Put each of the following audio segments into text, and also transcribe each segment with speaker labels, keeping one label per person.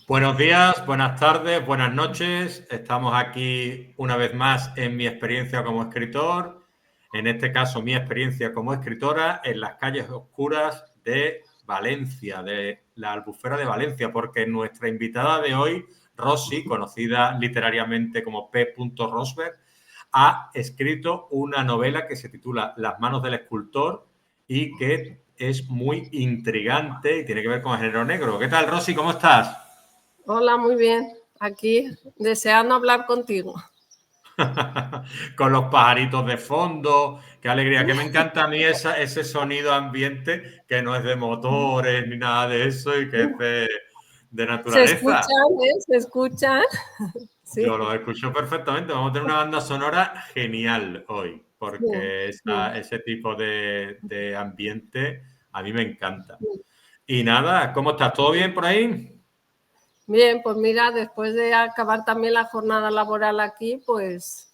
Speaker 1: Buenos días, buenas tardes, buenas noches. Estamos aquí una vez más en mi experiencia como escritor. En este caso, mi experiencia como escritora en las calles oscuras de Valencia, de la Albufera de Valencia, porque nuestra invitada de hoy, Rosy, conocida literariamente como P. Rosberg, ha escrito una novela que se titula Las manos del escultor y que es muy intrigante y tiene que ver con el género negro. ¿Qué tal, Rosy? ¿Cómo estás?
Speaker 2: Hola, muy bien. Aquí deseando hablar contigo.
Speaker 1: Con los pajaritos de fondo, qué alegría, que me encanta a mí ese sonido ambiente que no es de motores ni nada de eso y que es de
Speaker 2: ¿Se
Speaker 1: naturaleza.
Speaker 2: escuchan? ¿Se escuchan?
Speaker 1: Yo
Speaker 2: Sí,
Speaker 1: lo escucho perfectamente. Vamos a tener una banda sonora genial hoy,
Speaker 2: sí,
Speaker 1: porque
Speaker 2: sí.
Speaker 1: ese tipo de ambiente a mí me encanta. Y nada, ¿cómo estás? ¿Todo bien por ahí?
Speaker 2: Bien, pues mira, después de acabar también la jornada laboral aquí, pues,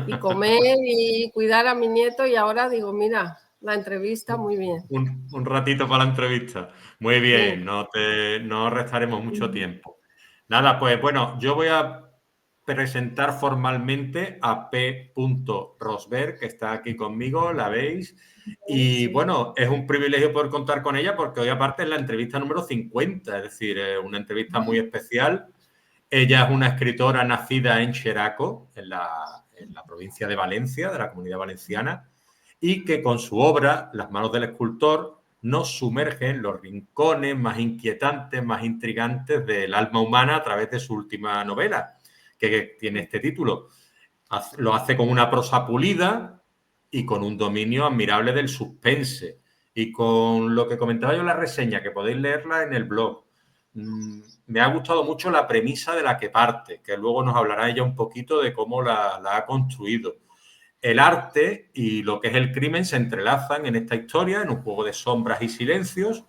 Speaker 2: y comer y cuidar a mi nieto, y ahora digo, mira, la entrevista muy bien.
Speaker 1: Un ratito para la entrevista. Muy
Speaker 2: Sí.
Speaker 1: bien, no restaremos mucho tiempo. Nada, pues bueno, yo voy a presentar formalmente a P. Rosberg, que está aquí conmigo, la veis. Y
Speaker 2: Sí.
Speaker 1: bueno, es un privilegio poder contar con ella porque hoy aparte es la entrevista número 50, es decir, una entrevista muy especial. Ella es una escritora nacida en Xeraco, en la provincia de Valencia, de la Comunidad Valenciana, y que con su obra, Las manos del escultor, nos sumerge en los rincones más inquietantes, más intrigantes del alma humana a través de su última novela, que tiene este título. Lo hace con una prosa pulida y con un dominio admirable del suspense. Y con lo que comentaba yo en la reseña, que podéis leerla en el blog, me ha gustado mucho la premisa de la que parte, que luego nos hablará ella un poquito de cómo la ha construido. El arte y lo que es el crimen se entrelazan en esta historia, en un juego de sombras y silencios,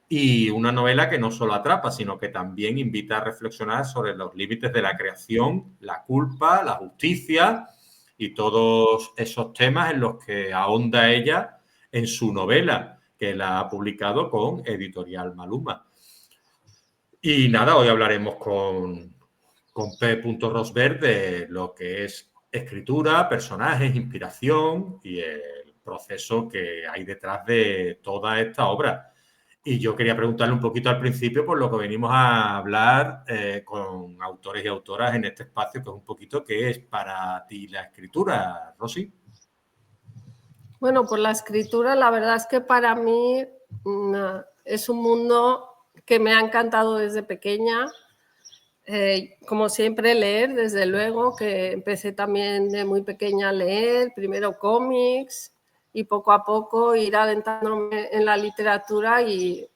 Speaker 1: y una novela que no solo atrapa, sino que también invita a reflexionar sobre los límites de la creación, la culpa, la justicia y todos esos temas en los que ahonda ella en su novela, que la ha publicado con Editorial Maluma. Y nada, hoy hablaremos con P. Rosberg de lo que es escritura, personajes, inspiración y el proceso que hay detrás de toda esta obra. Y yo quería preguntarle un poquito al principio por lo que venimos a hablar con autores y autoras en este espacio, que es un poquito qué es para ti la escritura, Rosy.
Speaker 2: Bueno, pues la escritura, la verdad es que para mí es un mundo que me ha encantado desde pequeña. Como siempre, leer, desde luego, que empecé también de muy pequeña a leer, primero cómics y poco a poco ir adentrándome en la literatura y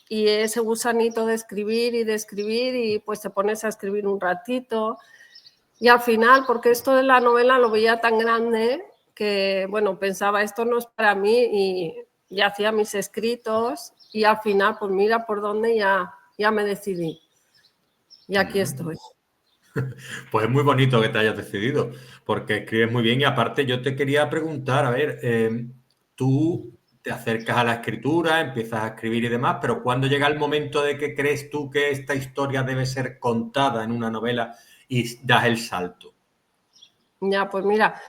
Speaker 2: ese gusanito de escribir y pues te pones a escribir un ratito y al final, porque esto de la novela lo veía tan grande que, bueno, pensaba, esto no es para mí y hacía mis escritos y al final, pues mira por dónde ya me decidí y aquí estoy.
Speaker 1: Pues es muy bonito que te hayas decidido, porque escribes muy bien y aparte yo te quería preguntar, a ver, tú te acercas a la escritura, empiezas a escribir y demás, pero ¿cuándo llega el momento de que crees tú que esta historia debe ser contada en una novela y das el salto?
Speaker 2: Ya, pues mira,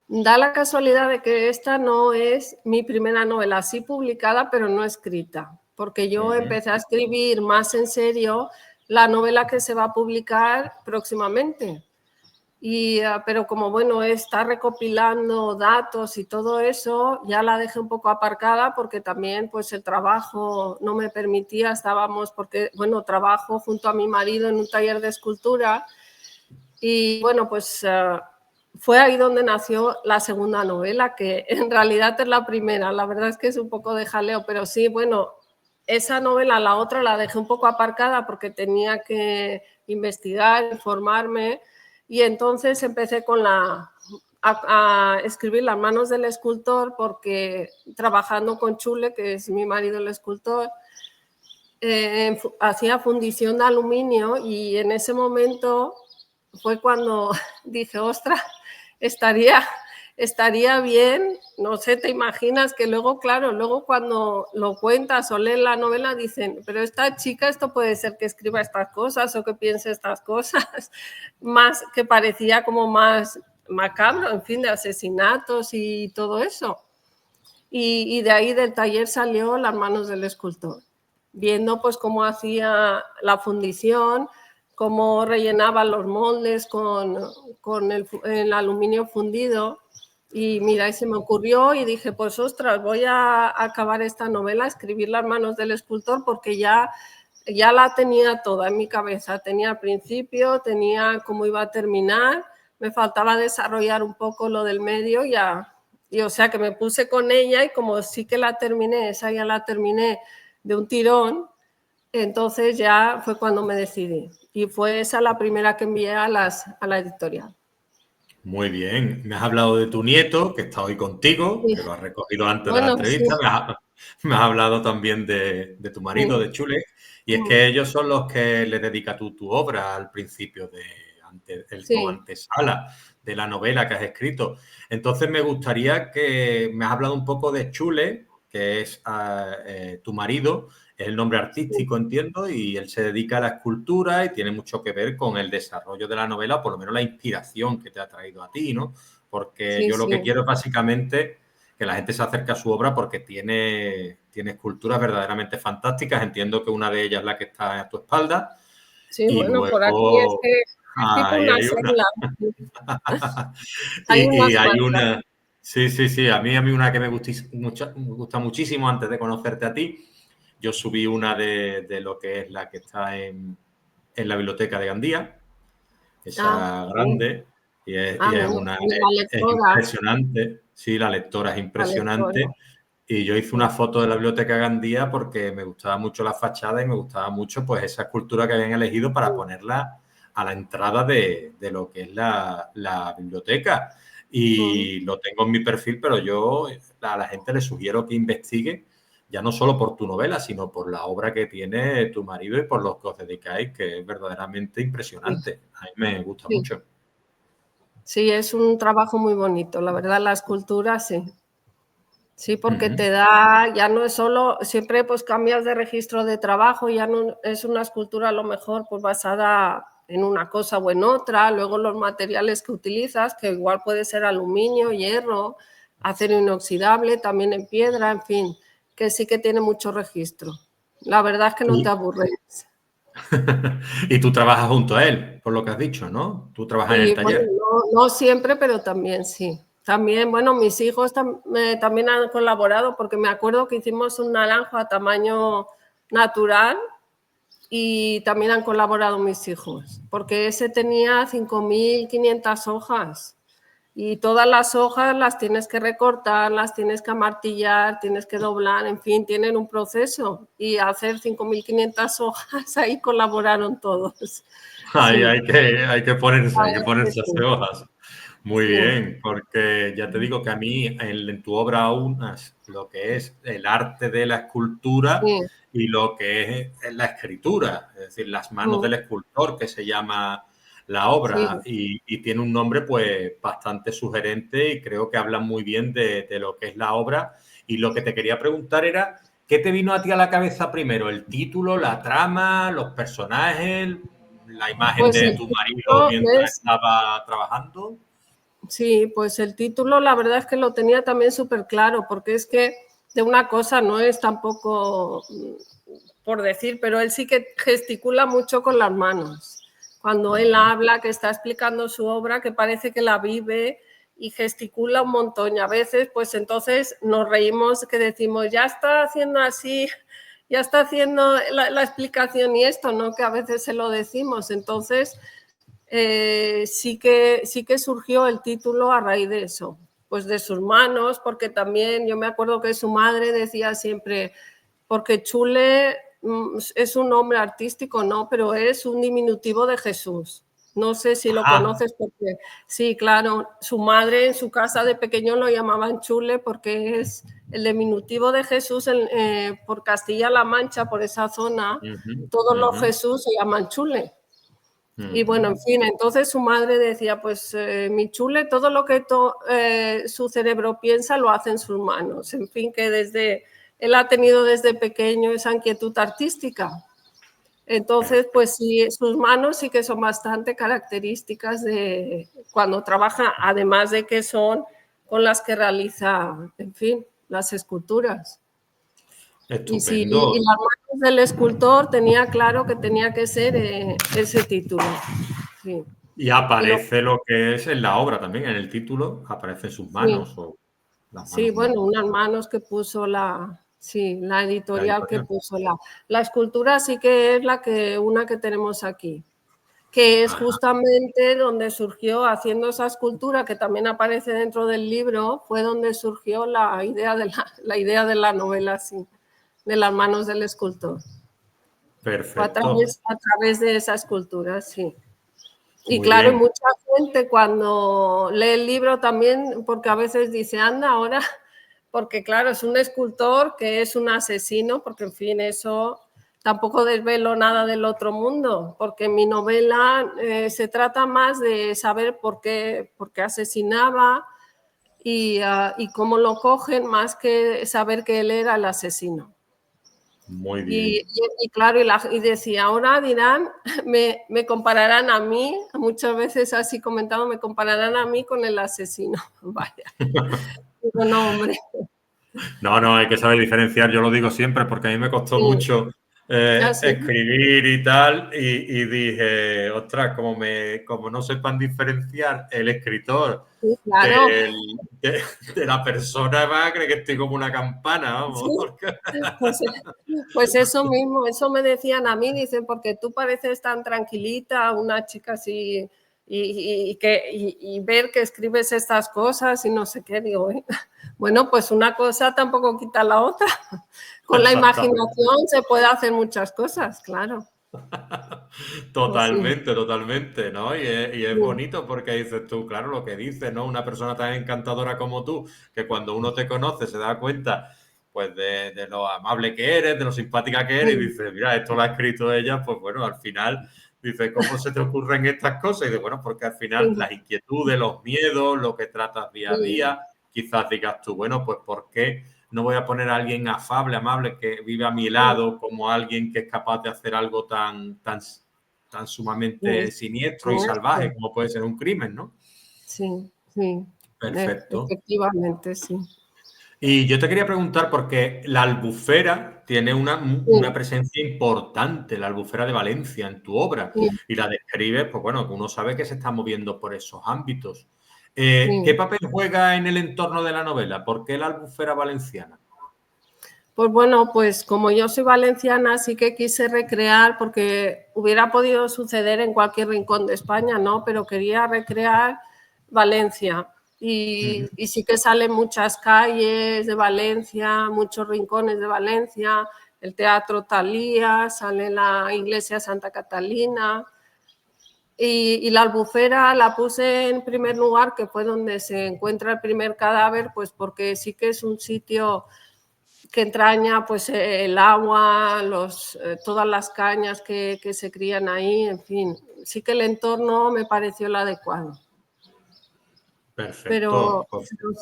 Speaker 2: da la casualidad de que esta no es mi primera novela, sí publicada, pero no escrita, porque yo empecé a escribir más en serio la novela que se va a publicar próximamente. Pero como bueno, está recopilando datos y todo eso, ya la dejé un poco aparcada porque también pues el trabajo no me permitía, estábamos porque bueno, trabajo junto a mi marido en un taller de escultura y bueno, pues fue ahí donde nació la segunda novela, que en realidad es la primera, la verdad es que es un poco de jaleo, pero sí, bueno, esa novela, la otra la dejé un poco aparcada porque tenía que investigar, informarme y entonces empecé con a escribir Las manos del escultor porque trabajando con Chule, que es mi marido el escultor, hacía fundición de aluminio y en ese momento fue cuando dije, ostras, estaría estaría bien, no sé, te imaginas que luego, claro, luego cuando lo cuentas o lees la novela dicen, pero esta chica esto puede ser que escriba estas cosas o que piense estas cosas, más que parecía como más macabro, en fin, de asesinatos y todo eso. Y de ahí del taller salió Las manos del escultor, viendo pues cómo hacía la fundición, cómo rellenaba los moldes con el aluminio fundido. Y mira, y se me ocurrió y dije, pues ostras, voy a acabar esta novela, escribir Las manos del escultor, porque ya la tenía toda en mi cabeza. Tenía el principio, tenía cómo iba a terminar, me faltaba desarrollar un poco lo del medio ya. Y o sea que me puse con ella y como sí que la terminé, esa ya la terminé de un tirón, entonces ya fue cuando me decidí. Y fue esa la primera que envié a la editorial.
Speaker 1: Muy bien. Me has hablado de tu nieto, que está hoy contigo,
Speaker 2: Sí.
Speaker 1: que lo has recogido antes de la
Speaker 2: Bueno,
Speaker 1: entrevista.
Speaker 2: sí.
Speaker 1: Me has hablado también de tu marido, de Chule. Y es que ellos son los que le dedicas tu obra al principio como
Speaker 2: Sí.
Speaker 1: antesala de la novela que has escrito. Entonces me gustaría que me has hablado un poco de Chule, que es tu marido, es el nombre artístico, entiendo, y él se dedica a la escultura y tiene mucho que ver con el desarrollo de la novela, por lo menos la inspiración que te ha traído a ti, ¿no? Porque
Speaker 2: Sí,
Speaker 1: yo lo que
Speaker 2: sí.
Speaker 1: quiero es básicamente que la gente se acerque a su obra porque tiene esculturas verdaderamente fantásticas. Entiendo que una de ellas es la que está a tu espalda.
Speaker 2: Sí,
Speaker 1: Y
Speaker 2: bueno, por aquí es
Speaker 1: luego
Speaker 2: que es tipo
Speaker 1: ahí
Speaker 2: una
Speaker 1: hay una.
Speaker 2: selva. Hay
Speaker 1: Y
Speaker 2: unas
Speaker 1: hay
Speaker 2: cuantas.
Speaker 1: una. Sí, sí, sí. A mí una que me gusta muchísimo antes de conocerte a ti. Yo subí una de lo que es la que está en la biblioteca de Gandía,
Speaker 2: Ah,
Speaker 1: esa
Speaker 2: sí.
Speaker 1: grande, y
Speaker 2: Ah,
Speaker 1: es
Speaker 2: mira,
Speaker 1: una
Speaker 2: y la
Speaker 1: es
Speaker 2: lectora,
Speaker 1: impresionante. Sí, la lectora es
Speaker 2: la lectora.
Speaker 1: impresionante. Y yo hice una foto de la biblioteca de Gandía porque me gustaba mucho la fachada y me gustaba mucho pues esa escultura que habían elegido para ponerla a la entrada de lo que es la biblioteca. Y lo tengo en mi perfil, pero yo a la gente le sugiero que investigue, ya no solo por tu novela, sino por la obra que tiene tu marido y por los que os dedicáis, que es verdaderamente impresionante. A mí me gusta
Speaker 2: Sí,
Speaker 1: mucho.
Speaker 2: sí, es un trabajo muy bonito, la verdad, la escultura, sí. Sí, porque
Speaker 1: Ujú.
Speaker 2: te da, ya no es solo, siempre pues cambias de registro de trabajo, ya no es una escultura a lo mejor pues basada en una cosa o en otra, luego los materiales que utilizas, que igual puede ser aluminio, hierro, acero inoxidable, también en piedra, en fin, que sí que tiene mucho registro. La verdad es que no te aburres.
Speaker 1: Y tú trabajas junto a él, por lo que has dicho, ¿no? Tú trabajas en el
Speaker 2: Sí, bueno,
Speaker 1: taller.
Speaker 2: no siempre, pero también sí. También, bueno, mis hijos también han colaborado porque me acuerdo que hicimos un naranjo a tamaño natural y también han colaborado mis hijos, porque ese tenía 5.500 hojas y todas las hojas las tienes que recortar, las tienes que amartillar, tienes que doblar, en fin, tienen un proceso y hacer 5.500 hojas, ahí colaboraron todos.
Speaker 1: Ahí
Speaker 2: Sí,
Speaker 1: hay que
Speaker 2: a
Speaker 1: hay que
Speaker 2: ver,
Speaker 1: ponerse a hacer hojas. Muy
Speaker 2: sí,
Speaker 1: bien, porque ya te digo que a mí en tu obra aunas lo que es el arte de la escultura
Speaker 2: sí.
Speaker 1: y lo que es la escritura, es decir, las manos del escultor, que se llama la
Speaker 2: Sí,
Speaker 1: obra, y tiene un nombre pues bastante sugerente y creo que habla muy bien de lo que es la obra. Y lo que te quería preguntar era, ¿qué te vino a ti a la cabeza primero? ¿El título, la trama, los personajes, la imagen
Speaker 2: pues
Speaker 1: de
Speaker 2: el
Speaker 1: tu marido
Speaker 2: título
Speaker 1: mientras
Speaker 2: es,
Speaker 1: estaba trabajando?
Speaker 2: sí, pues el título la verdad es que lo tenía también súper claro, porque es que de una cosa no es tampoco por decir, pero él sí que gesticula mucho con las manos. Cuando él habla, que está explicando su obra, que parece que la vive y gesticula un montón. Y a veces, pues entonces nos reímos que decimos, ya está haciendo así, ya está haciendo la explicación y esto, ¿no? Que a veces se lo decimos. Entonces, sí que surgió el título a raíz de eso, pues de sus manos, porque también yo me acuerdo que su madre decía siempre, porque Chule es un nombre artístico, ¿no? Pero es un diminutivo de Jesús. No sé si lo
Speaker 1: Ajá.
Speaker 2: conoces porque sí, claro, su madre en su casa de pequeño lo llamaban Chule porque es el diminutivo de Jesús por Castilla-La Mancha, por esa zona,
Speaker 1: Ujú,
Speaker 2: todos los
Speaker 1: ujú,
Speaker 2: Jesús se llaman Chule. Y bueno, en fin, entonces su madre decía, pues mi chule, todo lo que su cerebro piensa lo hace en sus manos. En fin, que él ha tenido desde pequeño esa inquietud artística. Entonces, pues sí, sus manos sí que son bastante características de cuando trabaja, además de que son con las que realiza, en fin, las esculturas.
Speaker 1: Estupendo.
Speaker 2: Y las manos del escultor tenía claro que tenía que ser ese título. Sí.
Speaker 1: Y aparece lo que es en la obra también, en el título, aparecen sus manos o las manos.
Speaker 2: Sí, bueno, unas manos que puso la editorial que puso la escultura, sí que es una que tenemos aquí, que es justamente donde surgió, haciendo esa escultura que también aparece dentro del libro, fue donde surgió la idea de la novela, sí, de las manos del escultor.
Speaker 1: Perfecto.
Speaker 2: A través de esa escultura, sí. Y
Speaker 1: Muy
Speaker 2: claro,
Speaker 1: bien.
Speaker 2: mucha gente cuando lee el libro también, porque a veces dice, anda, ahora, porque claro, es un escultor que es un asesino, porque en fin, eso tampoco desvelo nada del otro mundo, porque en mi novela se trata más de saber por qué asesinaba y cómo lo cogen, más que saber que él era el asesino.
Speaker 1: Muy bien.
Speaker 2: Y claro, y decía, ahora dirán, me compararán a mí, muchas veces así comentado, me compararán a mí con el asesino. Vaya. Digo, no, hombre.
Speaker 1: No, hay que saber diferenciar, yo lo digo siempre porque a mí me costó mucho escribir y tal, y dije, ostras, como no sepan diferenciar el escritor
Speaker 2: sí, claro.
Speaker 1: de la persona, va a creer que estoy como una campana, vamos.
Speaker 2: Sí. Pues eso mismo, eso me decían a mí, dicen, porque tú pareces tan tranquilita, una chica así, y ver que escribes estas cosas y no sé qué, digo, bueno, pues una cosa tampoco quita la otra. Con la imaginación se puede hacer muchas cosas, claro.
Speaker 1: Totalmente, ¿no? Y es bonito porque dices tú, claro, lo que dices, ¿no? Una persona tan encantadora como tú, que cuando uno te conoce se da cuenta, pues, de lo amable que eres, de lo simpática que eres, y dices, mira, esto lo ha escrito ella, pues bueno, al final, dices, ¿cómo se te ocurren estas cosas? Y dices, bueno, porque al final las inquietudes, los miedos, lo que tratas día a día, quizás digas tú, bueno, pues ¿por qué no voy a poner a alguien afable, amable, que vive a mi lado, como alguien que es capaz de hacer algo tan sumamente siniestro y salvaje como puede ser un crimen, ¿no?
Speaker 2: Sí.
Speaker 1: Perfecto.
Speaker 2: Efectivamente, sí.
Speaker 1: Y yo te quería preguntar, porque la Albufera tiene una presencia importante, la Albufera de Valencia, en tu obra, y la describes, pues bueno, uno sabe que se está moviendo por esos ámbitos. ¿Qué papel juega en el entorno de la novela? ¿Por qué la Albufera valenciana?
Speaker 2: Pues bueno, pues como yo soy valenciana, sí que quise recrear, porque hubiera podido suceder en cualquier rincón de España, ¿no? Pero quería recrear Valencia. Y sí que salen muchas calles de Valencia, muchos rincones de Valencia, el Teatro Thalía, sale la iglesia Santa Catalina. Y la Albufera la puse en primer lugar, que fue donde se encuentra el primer cadáver, pues porque sí que es un sitio que entraña pues el agua, todas las cañas que se crían ahí, en fin, sí que el entorno me pareció el adecuado.
Speaker 1: Perfecto.
Speaker 2: Pero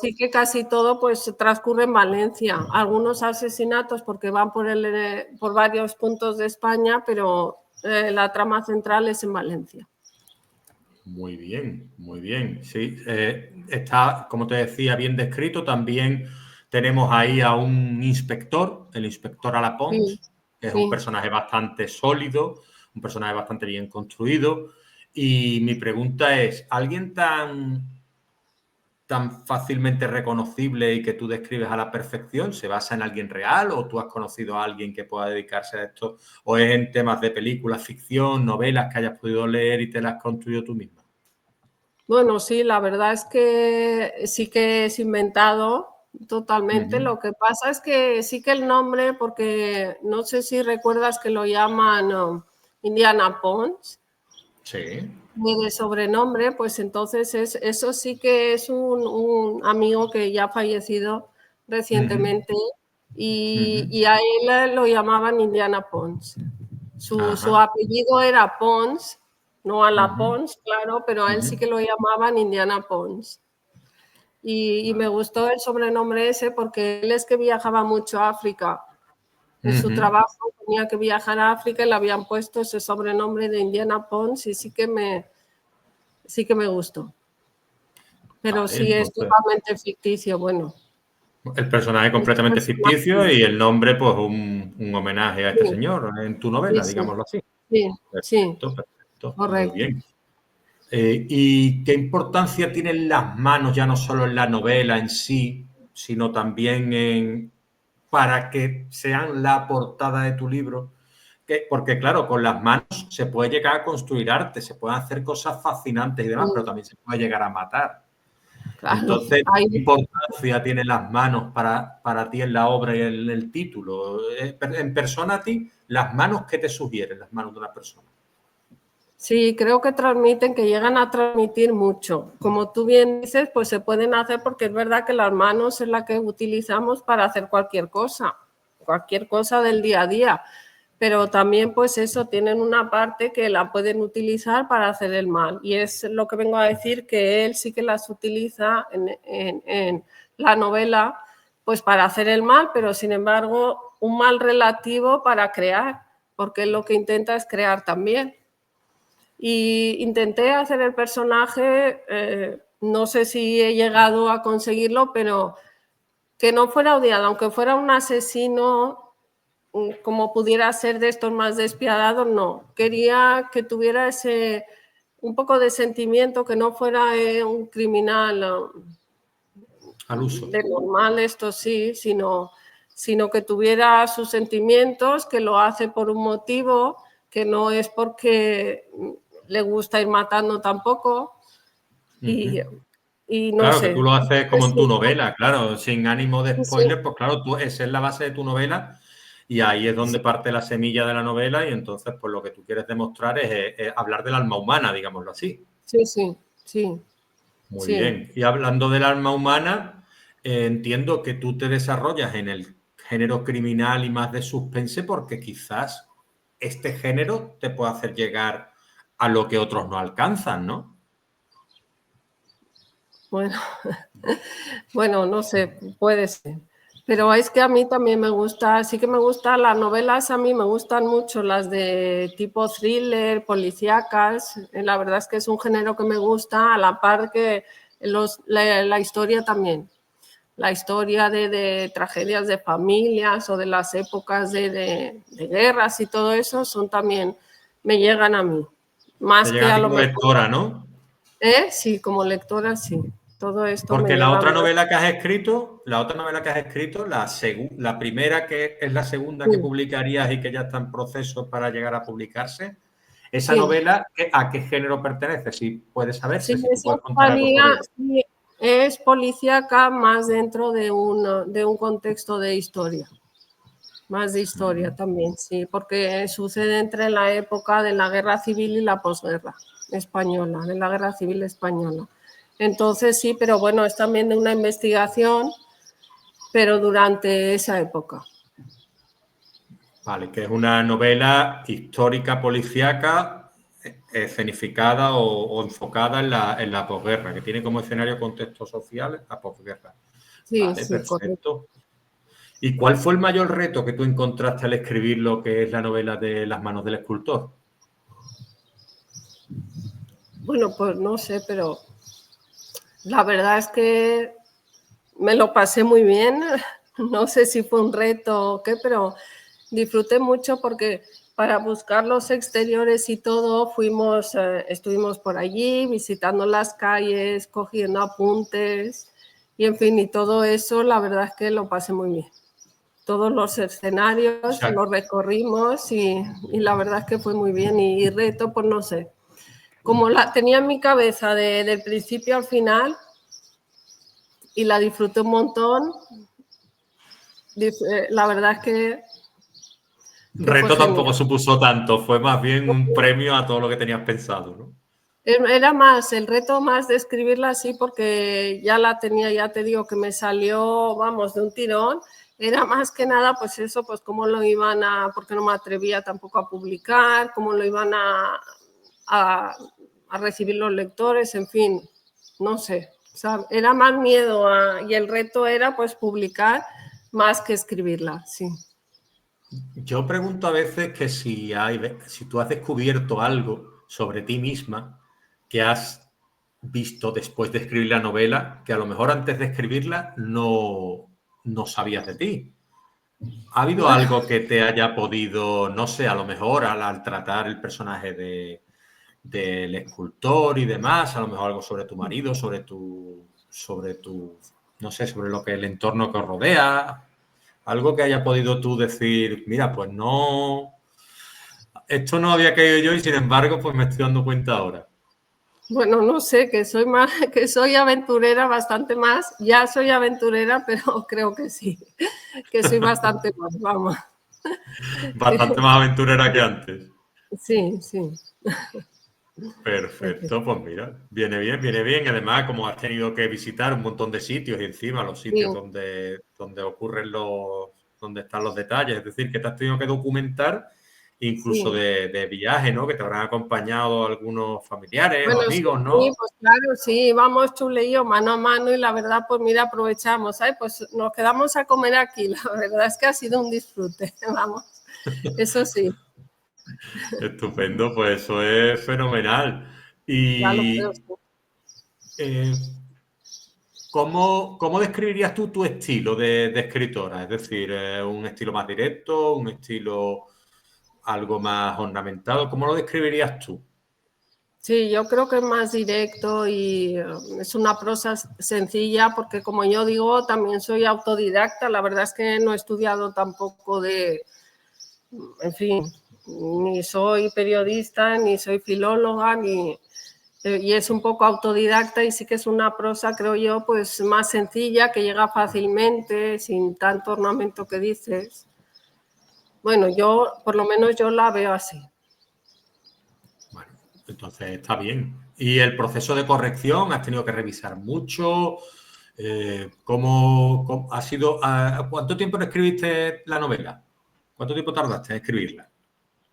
Speaker 2: sí que casi todo pues transcurre en Valencia. Algunos asesinatos porque van por varios puntos de España, pero la trama central es en Valencia.
Speaker 1: Muy bien. Sí, está, como te decía, bien descrito. También tenemos ahí a un inspector, el inspector Alapons, que es un personaje bastante sólido, un personaje bastante bien construido. Y mi pregunta es, ¿alguien tan fácilmente reconocible y que tú describes a la perfección, se basa en alguien real o tú has conocido a alguien que pueda dedicarse a esto o es en temas de películas, ficción, novelas que hayas podido leer y te las has construido tú misma?
Speaker 2: Bueno, sí, la verdad es que sí que es inventado totalmente. Lo que pasa es que sí que el nombre, porque no sé si recuerdas que lo llaman Indiana Pons.
Speaker 1: Sí.
Speaker 2: De sobrenombre, pues entonces eso sí que es un amigo que ya ha fallecido recientemente y a él lo llamaban Indiana Pons. Su apellido era Pons no a la Pons, claro, pero a él sí que lo llamaban Indiana Pons. Y me gustó el sobrenombre ese porque él es que viajaba mucho a África. En su trabajo tenía que viajar a África y le habían puesto ese sobrenombre de Indiana Pons y sí que me gustó. Pero
Speaker 1: Vale,
Speaker 2: sí es
Speaker 1: entonces,
Speaker 2: totalmente ficticio, bueno.
Speaker 1: el personaje completamente ficticio y el nombre, pues, un homenaje a este
Speaker 2: Sí,
Speaker 1: señor en tu novela,
Speaker 2: sí,
Speaker 1: digámoslo así.
Speaker 2: sí, sí,
Speaker 1: Perfecto, perfecto, muy
Speaker 2: correcto.
Speaker 1: bien. ¿Y qué importancia tienen las manos ya no solo en la novela en sí, sino también para que sean la portada de tu libro? Porque, claro, con las manos se puede llegar a construir arte, se pueden hacer cosas fascinantes y demás, pero también se puede llegar a matar.
Speaker 2: Claro,
Speaker 1: Entonces,
Speaker 2: ahí
Speaker 1: ¿qué importancia tienen las manos para ti en la obra y en el título? En persona a ti, las manos, ¿qué te sugieren las manos de una persona?
Speaker 2: sí, creo que transmiten, que llegan a transmitir mucho. Como tú bien dices, pues se pueden hacer porque es verdad que las manos es la que utilizamos para hacer cualquier cosa del día a día. Pero también pues eso, tienen una parte que la pueden utilizar para hacer el mal. Y es lo que vengo a decir, que él sí que las utiliza en la novela pues para hacer el mal, pero sin embargo un mal relativo para crear, porque él lo que intenta es crear también. Y intenté hacer el personaje, no sé si he llegado a conseguirlo, pero que no fuera odiado, aunque fuera un asesino como pudiera ser de estos más despiadados, no. Quería que tuviera un poco de sentimiento, que no fuera un criminal
Speaker 1: Al uso.
Speaker 2: de normal, esto sí, sino que tuviera sus sentimientos, que lo hace por un motivo, que no es porque le gusta ir matando tampoco. Y, y no
Speaker 1: Claro, que tú
Speaker 2: sé.
Speaker 1: lo haces como en tu
Speaker 2: Sí,
Speaker 1: novela, claro, sin ánimo de
Speaker 2: sí,
Speaker 1: spoiler, pues claro, esa es la base de tu novela y ahí es donde parte la semilla de la novela y entonces pues lo que tú quieres demostrar es hablar del alma humana, digámoslo así.
Speaker 2: sí, sí, sí,
Speaker 1: Muy
Speaker 2: sí.
Speaker 1: bien. Y hablando del alma humana, entiendo que tú te desarrollas en el género criminal y más de suspense porque quizás este género te puede hacer llegar a lo que otros no alcanzan, ¿no?
Speaker 2: Bueno, bueno, no sé, puede ser. Pero es que a mí también me gusta, sí que me gustan las novelas, a mí me gustan mucho las de tipo thriller, policíacas. La verdad es que es un género que me gusta, a la par que la historia también. La historia de tragedias de familias o de las épocas de guerras y todo eso son también, me llegan a mí.
Speaker 1: Te
Speaker 2: Más que
Speaker 1: llega a
Speaker 2: a
Speaker 1: ti
Speaker 2: lo
Speaker 1: como
Speaker 2: mejor,
Speaker 1: lectora, ¿no?
Speaker 2: sí, como lectora, sí. Todo esto me
Speaker 1: Porque la
Speaker 2: llega
Speaker 1: otra
Speaker 2: más.
Speaker 1: novela que has escrito, la primera que es la segunda que
Speaker 2: Sí,
Speaker 1: publicarías y que ya está en proceso para llegar a publicarse, esa
Speaker 2: sí,
Speaker 1: novela, ¿a qué género pertenece? Si puede saberse,
Speaker 2: sí,
Speaker 1: si tú
Speaker 2: esa
Speaker 1: puedes contar algo sobre ella.
Speaker 2: sí, es policíaca más dentro de un contexto de historia. Más de historia también, sí, porque sucede entre la época de la guerra civil y la posguerra española, de la guerra civil española. Entonces sí, pero bueno, es también de una investigación, pero durante esa época.
Speaker 1: Vale, que es una novela histórica policíaca escenificada o enfocada en la posguerra, que tiene como escenario contextos sociales la posguerra.
Speaker 2: Sí,
Speaker 1: Vale,
Speaker 2: sí, correcto.
Speaker 1: perfecto. ¿Y cuál fue el mayor reto que tú encontraste al escribir lo que es la novela de Las manos del escultor?
Speaker 2: Bueno, pues no sé, pero la verdad es que me lo pasé muy bien. No sé si fue un reto o qué, pero disfruté mucho porque para buscar los exteriores y todo estuvimos por allí visitando las calles, cogiendo apuntes y en fin, y todo eso la verdad es que lo pasé muy bien. Todos los
Speaker 1: O
Speaker 2: escenarios
Speaker 1: sea,
Speaker 2: los recorrimos y la verdad es que fue muy bien y reto, pues no sé. Como la tenía en mi cabeza del principio al final y la disfruté un montón, la verdad es que fue
Speaker 1: reto tampoco
Speaker 2: genial.
Speaker 1: supuso tanto, fue más bien un premio a todo lo que tenías pensado, ¿no?
Speaker 2: Era más el reto más de escribirla así porque ya la tenía, ya te digo que me salió, vamos, de un tirón. Era más que nada, pues eso, pues cómo lo iban porque no me atrevía tampoco a publicar, cómo lo iban a a recibir los lectores, en fin, no sé. O sea, era más miedo y el reto era pues publicar más que escribirla, sí.
Speaker 1: Yo pregunto a veces que si tú has descubierto algo sobre ti misma que has visto después de escribir la novela, que a lo mejor antes de escribirla no sabías de ti. ¿Ha habido algo que te haya podido, no sé, a lo mejor al tratar el personaje del escultor y demás, a lo mejor algo sobre tu marido, sobre tu, no sé, sobre lo que el entorno que os rodea, algo que haya podido tú decir, mira, pues no, esto no había caído yo y sin embargo, pues me estoy dando cuenta ahora?
Speaker 2: Bueno, no sé, que soy aventurera bastante más. Ya soy aventurera, pero creo que sí, que soy bastante más, vamos.
Speaker 1: Bastante más aventurera que antes.
Speaker 2: Sí, sí.
Speaker 1: Perfecto, pues mira, viene bien, viene bien. Además, como has tenido que visitar un montón de sitios y encima los sitios
Speaker 2: Sí,
Speaker 1: donde ocurren donde están los detalles, es decir, que te has tenido que documentar incluso
Speaker 2: sí.
Speaker 1: de viaje, ¿no? Que te habrán acompañado algunos familiares o
Speaker 2: Bueno, sí,
Speaker 1: amigos, ¿no?
Speaker 2: pues claro, sí, vamos Chule y yo mano a mano y la verdad, pues mira, aprovechamos, ¿sabes? Pues nos quedamos a comer aquí, la verdad es que ha sido un disfrute, vamos, eso sí,
Speaker 1: Estupendo, pues eso es fenomenal.
Speaker 2: ya lo creo.
Speaker 1: Y eh, ¿cómo describirías tú tu estilo de escritora? Es decir, un estilo más directo, un estilo algo más ornamentado. ¿Cómo lo describirías tú?
Speaker 2: Sí, yo creo que es más directo y es una prosa sencilla porque como yo digo, también soy autodidacta, la verdad es que no he estudiado tampoco en fin, ni soy periodista, ni soy filóloga, y es un poco autodidacta y sí que es una prosa, creo yo, pues más sencilla, que llega fácilmente, sin tanto ornamento que dices. Bueno, yo, por lo menos yo la veo así.
Speaker 1: Bueno, entonces está bien. ¿Y el proceso de corrección? ¿Has tenido que revisar mucho? ¿Cómo ha sido? ¿Cuánto tiempo escribiste la novela? ¿Cuánto tiempo tardaste en escribirla?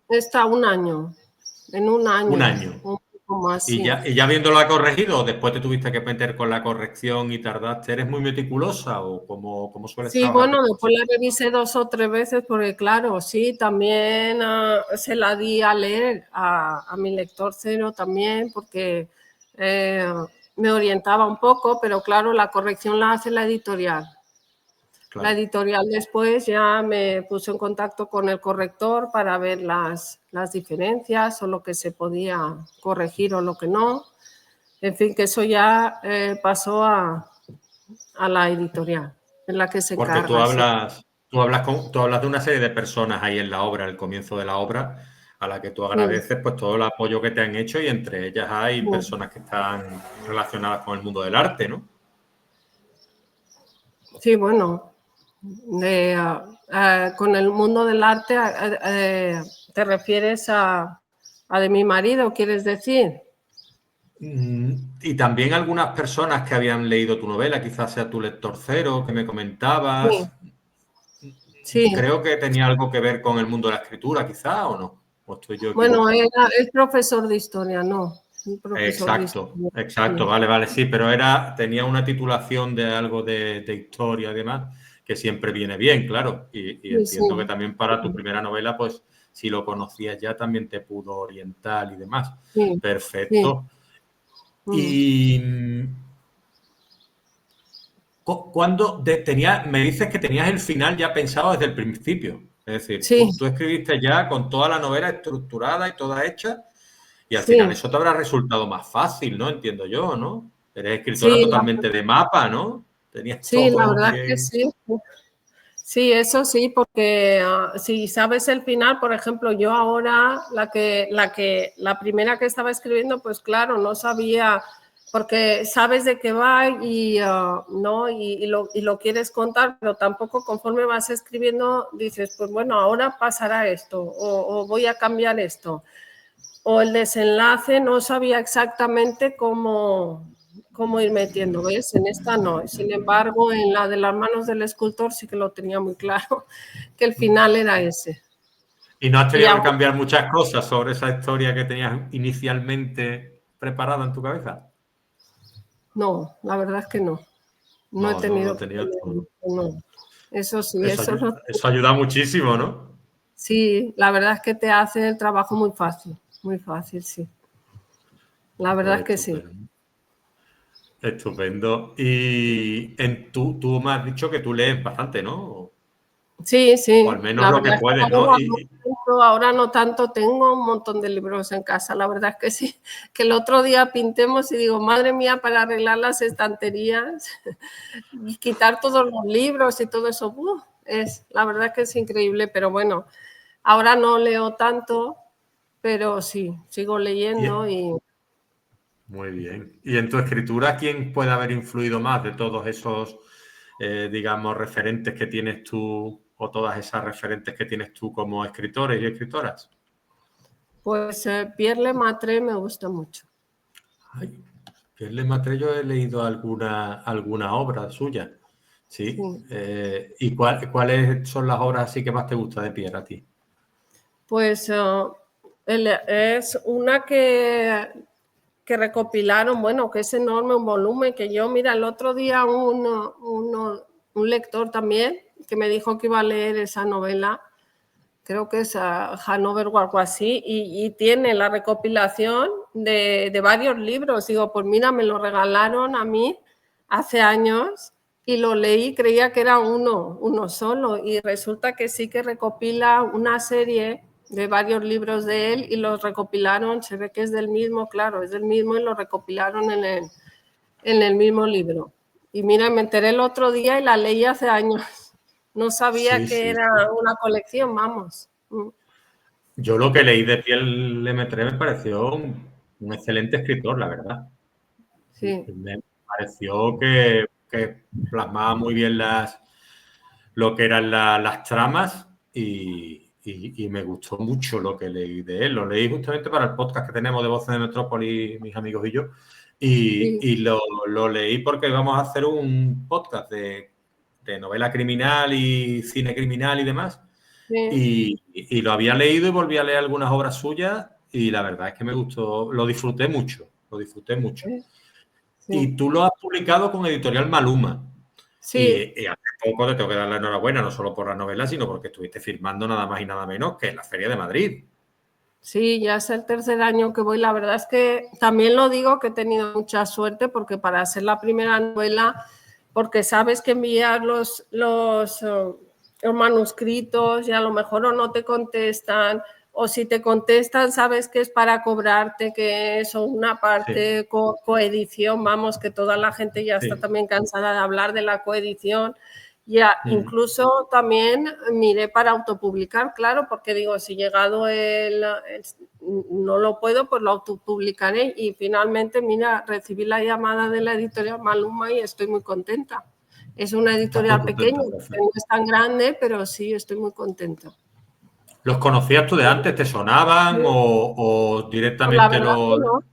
Speaker 2: Está un año, en un
Speaker 1: Un
Speaker 2: año,
Speaker 1: año.
Speaker 2: un poco más,
Speaker 1: ¿Y
Speaker 2: sí.
Speaker 1: ya viéndola corregido, después te tuviste que meter con la corrección y tardaste? ¿Eres muy meticulosa o cómo sueles
Speaker 2: Sí,
Speaker 1: trabajar
Speaker 2: bueno,
Speaker 1: después?
Speaker 2: después la revisé 2 o 3 veces porque, claro, sí, también se la di a leer a mi lector cero también porque eh, me orientaba un poco, pero claro, la corrección la hace la editorial. La
Speaker 1: Claro.
Speaker 2: editorial después ya me puso en contacto con el corrector para ver las diferencias o lo que se podía corregir o lo que no. En fin, que eso ya pasó a la editorial, en la que se
Speaker 1: Porque tú
Speaker 2: encarga, sí.
Speaker 1: hablas, tú hablas de una serie de personas ahí en la obra, al comienzo de la obra, a la que tú
Speaker 2: Sí,
Speaker 1: agradeces pues todo el apoyo que te han hecho y entre ellas hay personas que están relacionadas con el mundo del arte, ¿no?
Speaker 2: sí, bueno, con el mundo del arte te refieres a de mi marido, ¿quieres decir?
Speaker 1: Y también algunas personas que habían leído tu novela, quizás sea tu lector cero, que me
Speaker 2: Sí,
Speaker 1: comentabas.
Speaker 2: sí.
Speaker 1: Creo que tenía algo que ver con el mundo de la escritura, quizá, ¿o no? ¿O estoy yo
Speaker 2: Bueno,
Speaker 1: equivocado?
Speaker 2: es profesor de historia, no, un profesor de
Speaker 1: Exacto,
Speaker 2: historia.
Speaker 1: exacto,
Speaker 2: Sí,
Speaker 1: vale, sí, pero tenía una titulación de algo de historia y demás, que siempre viene bien, claro, y
Speaker 2: sí, sí.
Speaker 1: entiendo que también para tu primera novela, pues si lo conocías ya también te pudo orientar y demás.
Speaker 2: Sí, sí.
Speaker 1: Perfecto.
Speaker 2: Mm.
Speaker 1: Y cuando me dices que tenías el final ya pensado desde el principio, es decir,
Speaker 2: Sí,
Speaker 1: tú escribiste ya con toda la novela estructurada y toda hecha. Y al final
Speaker 2: sí,
Speaker 1: eso te habrá resultado más fácil, ¿no? Entiendo yo, ¿no? Eres escritora
Speaker 2: sí,
Speaker 1: totalmente de mapa, ¿no? Tenías
Speaker 2: sí, la
Speaker 1: todo
Speaker 2: verdad que
Speaker 1: bien.
Speaker 2: sí. Sí, eso sí, porque si sabes el final, por ejemplo, yo ahora la primera que estaba escribiendo, pues claro, no sabía, porque sabes de qué va y no y lo quieres contar, pero tampoco conforme vas escribiendo dices, pues bueno, ahora pasará esto o voy a cambiar esto. O el desenlace no sabía exactamente cómo ir metiendo, ¿ves? En esta no. Sin embargo, en la de las manos del escultor sí que lo tenía muy claro, que el final era ese.
Speaker 1: ¿Y no has
Speaker 2: Y
Speaker 1: tenido que
Speaker 2: aún
Speaker 1: cambiar muchas cosas sobre esa historia que tenías inicialmente preparada en tu cabeza?
Speaker 2: no, la verdad es que no. No he
Speaker 1: No, no lo
Speaker 2: tenido
Speaker 1: he
Speaker 2: que
Speaker 1: tenido
Speaker 2: cambiar
Speaker 1: todo.
Speaker 2: mucho, no. Eso sí,
Speaker 1: Eso, eso ayuda muchísimo, ¿no?
Speaker 2: sí, la verdad es que te hace el trabajo muy fácil, sí. La verdad
Speaker 1: Pues
Speaker 2: es que sí.
Speaker 1: estupendo. Estupendo. Y tú me has dicho que tú lees bastante, ¿no?
Speaker 2: Sí,
Speaker 1: O al
Speaker 2: sí,
Speaker 1: menos
Speaker 2: la
Speaker 1: lo que
Speaker 2: verdad es que
Speaker 1: puedes, ¿no?
Speaker 2: ahora no tanto, tengo un montón de libros en casa, la verdad es que sí, que el otro día pintemos y digo, madre mía, para arreglar las estanterías y quitar todos los libros y todo eso, la verdad es que es increíble, pero bueno, ahora no leo tanto, pero sí, sigo leyendo
Speaker 1: Y-
Speaker 2: y
Speaker 1: muy bien. ¿Y en tu escritura quién puede haber influido más de todos esos, digamos, referentes que tienes tú o todas esas referentes que tienes tú como escritores y escritoras?
Speaker 2: pues Pierre Lemaitre me gusta mucho.
Speaker 1: Ay, Pierre Lemaitre, yo he leído alguna obra suya, sí.
Speaker 2: Sí.
Speaker 1: ¿Y cuáles son las obras así que más te gusta de Pierre a ti?
Speaker 2: Pues es una que recopilaron, bueno, que es enorme, un volumen, que yo, mira, el otro día un lector también que me dijo que iba a leer esa novela, creo que es Hanover o algo así, y tiene la recopilación de varios libros. Digo, pues mira, me lo regalaron a mí hace años y lo leí, creía que era uno solo, y resulta que sí que recopila una serie de varios libros de él y los recopilaron, se ve que es del mismo, claro, es del mismo y lo recopilaron en el mismo libro. Y mira, me enteré el otro día y la leí hace años. No sabía
Speaker 1: Sí,
Speaker 2: que
Speaker 1: sí,
Speaker 2: era
Speaker 1: sí.
Speaker 2: una colección, vamos.
Speaker 1: Yo lo que leí de Pierre Lemaitre me pareció un excelente escritor, la verdad.
Speaker 2: Sí,
Speaker 1: Me pareció que plasmaba muy bien lo que eran las tramas y me gustó mucho lo que leí de él. Lo leí justamente para el podcast que tenemos de Voces de Metrópoli, mis amigos y yo.
Speaker 2: sí,
Speaker 1: Y lo leí porque íbamos a hacer un podcast de novela criminal y cine criminal y demás.
Speaker 2: sí,
Speaker 1: Y lo había leído y volví a leer algunas obras suyas y la verdad es que me gustó, lo disfruté mucho, lo disfruté mucho.
Speaker 2: sí,
Speaker 1: Y tú lo has publicado con Editorial Maluma.
Speaker 2: sí,
Speaker 1: Y hace poco te tengo que dar la enhorabuena, no solo por la novela, sino porque estuviste firmando nada más y nada menos que en la Feria de Madrid.
Speaker 2: sí, ya es el tercer año que voy. La verdad es que también lo digo que he tenido mucha suerte porque para hacer la primera novela, porque sabes que enviar los manuscritos y a lo mejor o no te contestan, o si te contestan, sabes que es para cobrarte, que es una
Speaker 1: Sí,
Speaker 2: parte coedición, vamos, que toda la gente ya está
Speaker 1: sí.
Speaker 2: también cansada de hablar de la coedición. Ya,
Speaker 1: Mm.
Speaker 2: incluso también miré para autopublicar, claro, porque digo, si llegado no lo puedo, pues lo autopublicaré. Y finalmente, mira, recibí la llamada de la editorial Maluma y estoy muy contenta. Es una
Speaker 1: Estás muy
Speaker 2: editorial pequeña,
Speaker 1: contenta,
Speaker 2: que no
Speaker 1: perfecto.
Speaker 2: es tan grande, pero sí, estoy muy contenta.
Speaker 1: ¿Los conocías tú de antes? ¿Te sonaban o
Speaker 2: Pues la
Speaker 1: directamente
Speaker 2: verdad que
Speaker 1: los...
Speaker 2: no.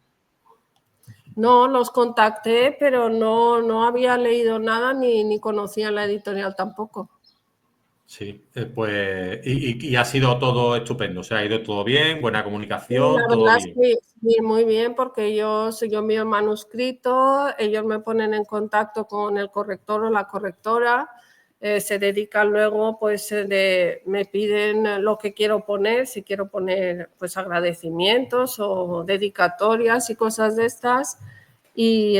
Speaker 2: No, los contacté, pero no había leído nada ni conocía la editorial tampoco.
Speaker 1: Sí, pues y ha sido todo estupendo, o sea, ha ido todo bien, buena
Speaker 2: Sí,
Speaker 1: comunicación,
Speaker 2: la
Speaker 1: todo
Speaker 2: verdad es
Speaker 1: bien.
Speaker 2: que sí, muy bien, porque si yo envío el manuscrito, ellos me ponen en contacto con el corrector o la correctora, se dedican luego, pues me piden lo que quiero poner, si quiero poner pues agradecimientos o dedicatorias y cosas de estas, y,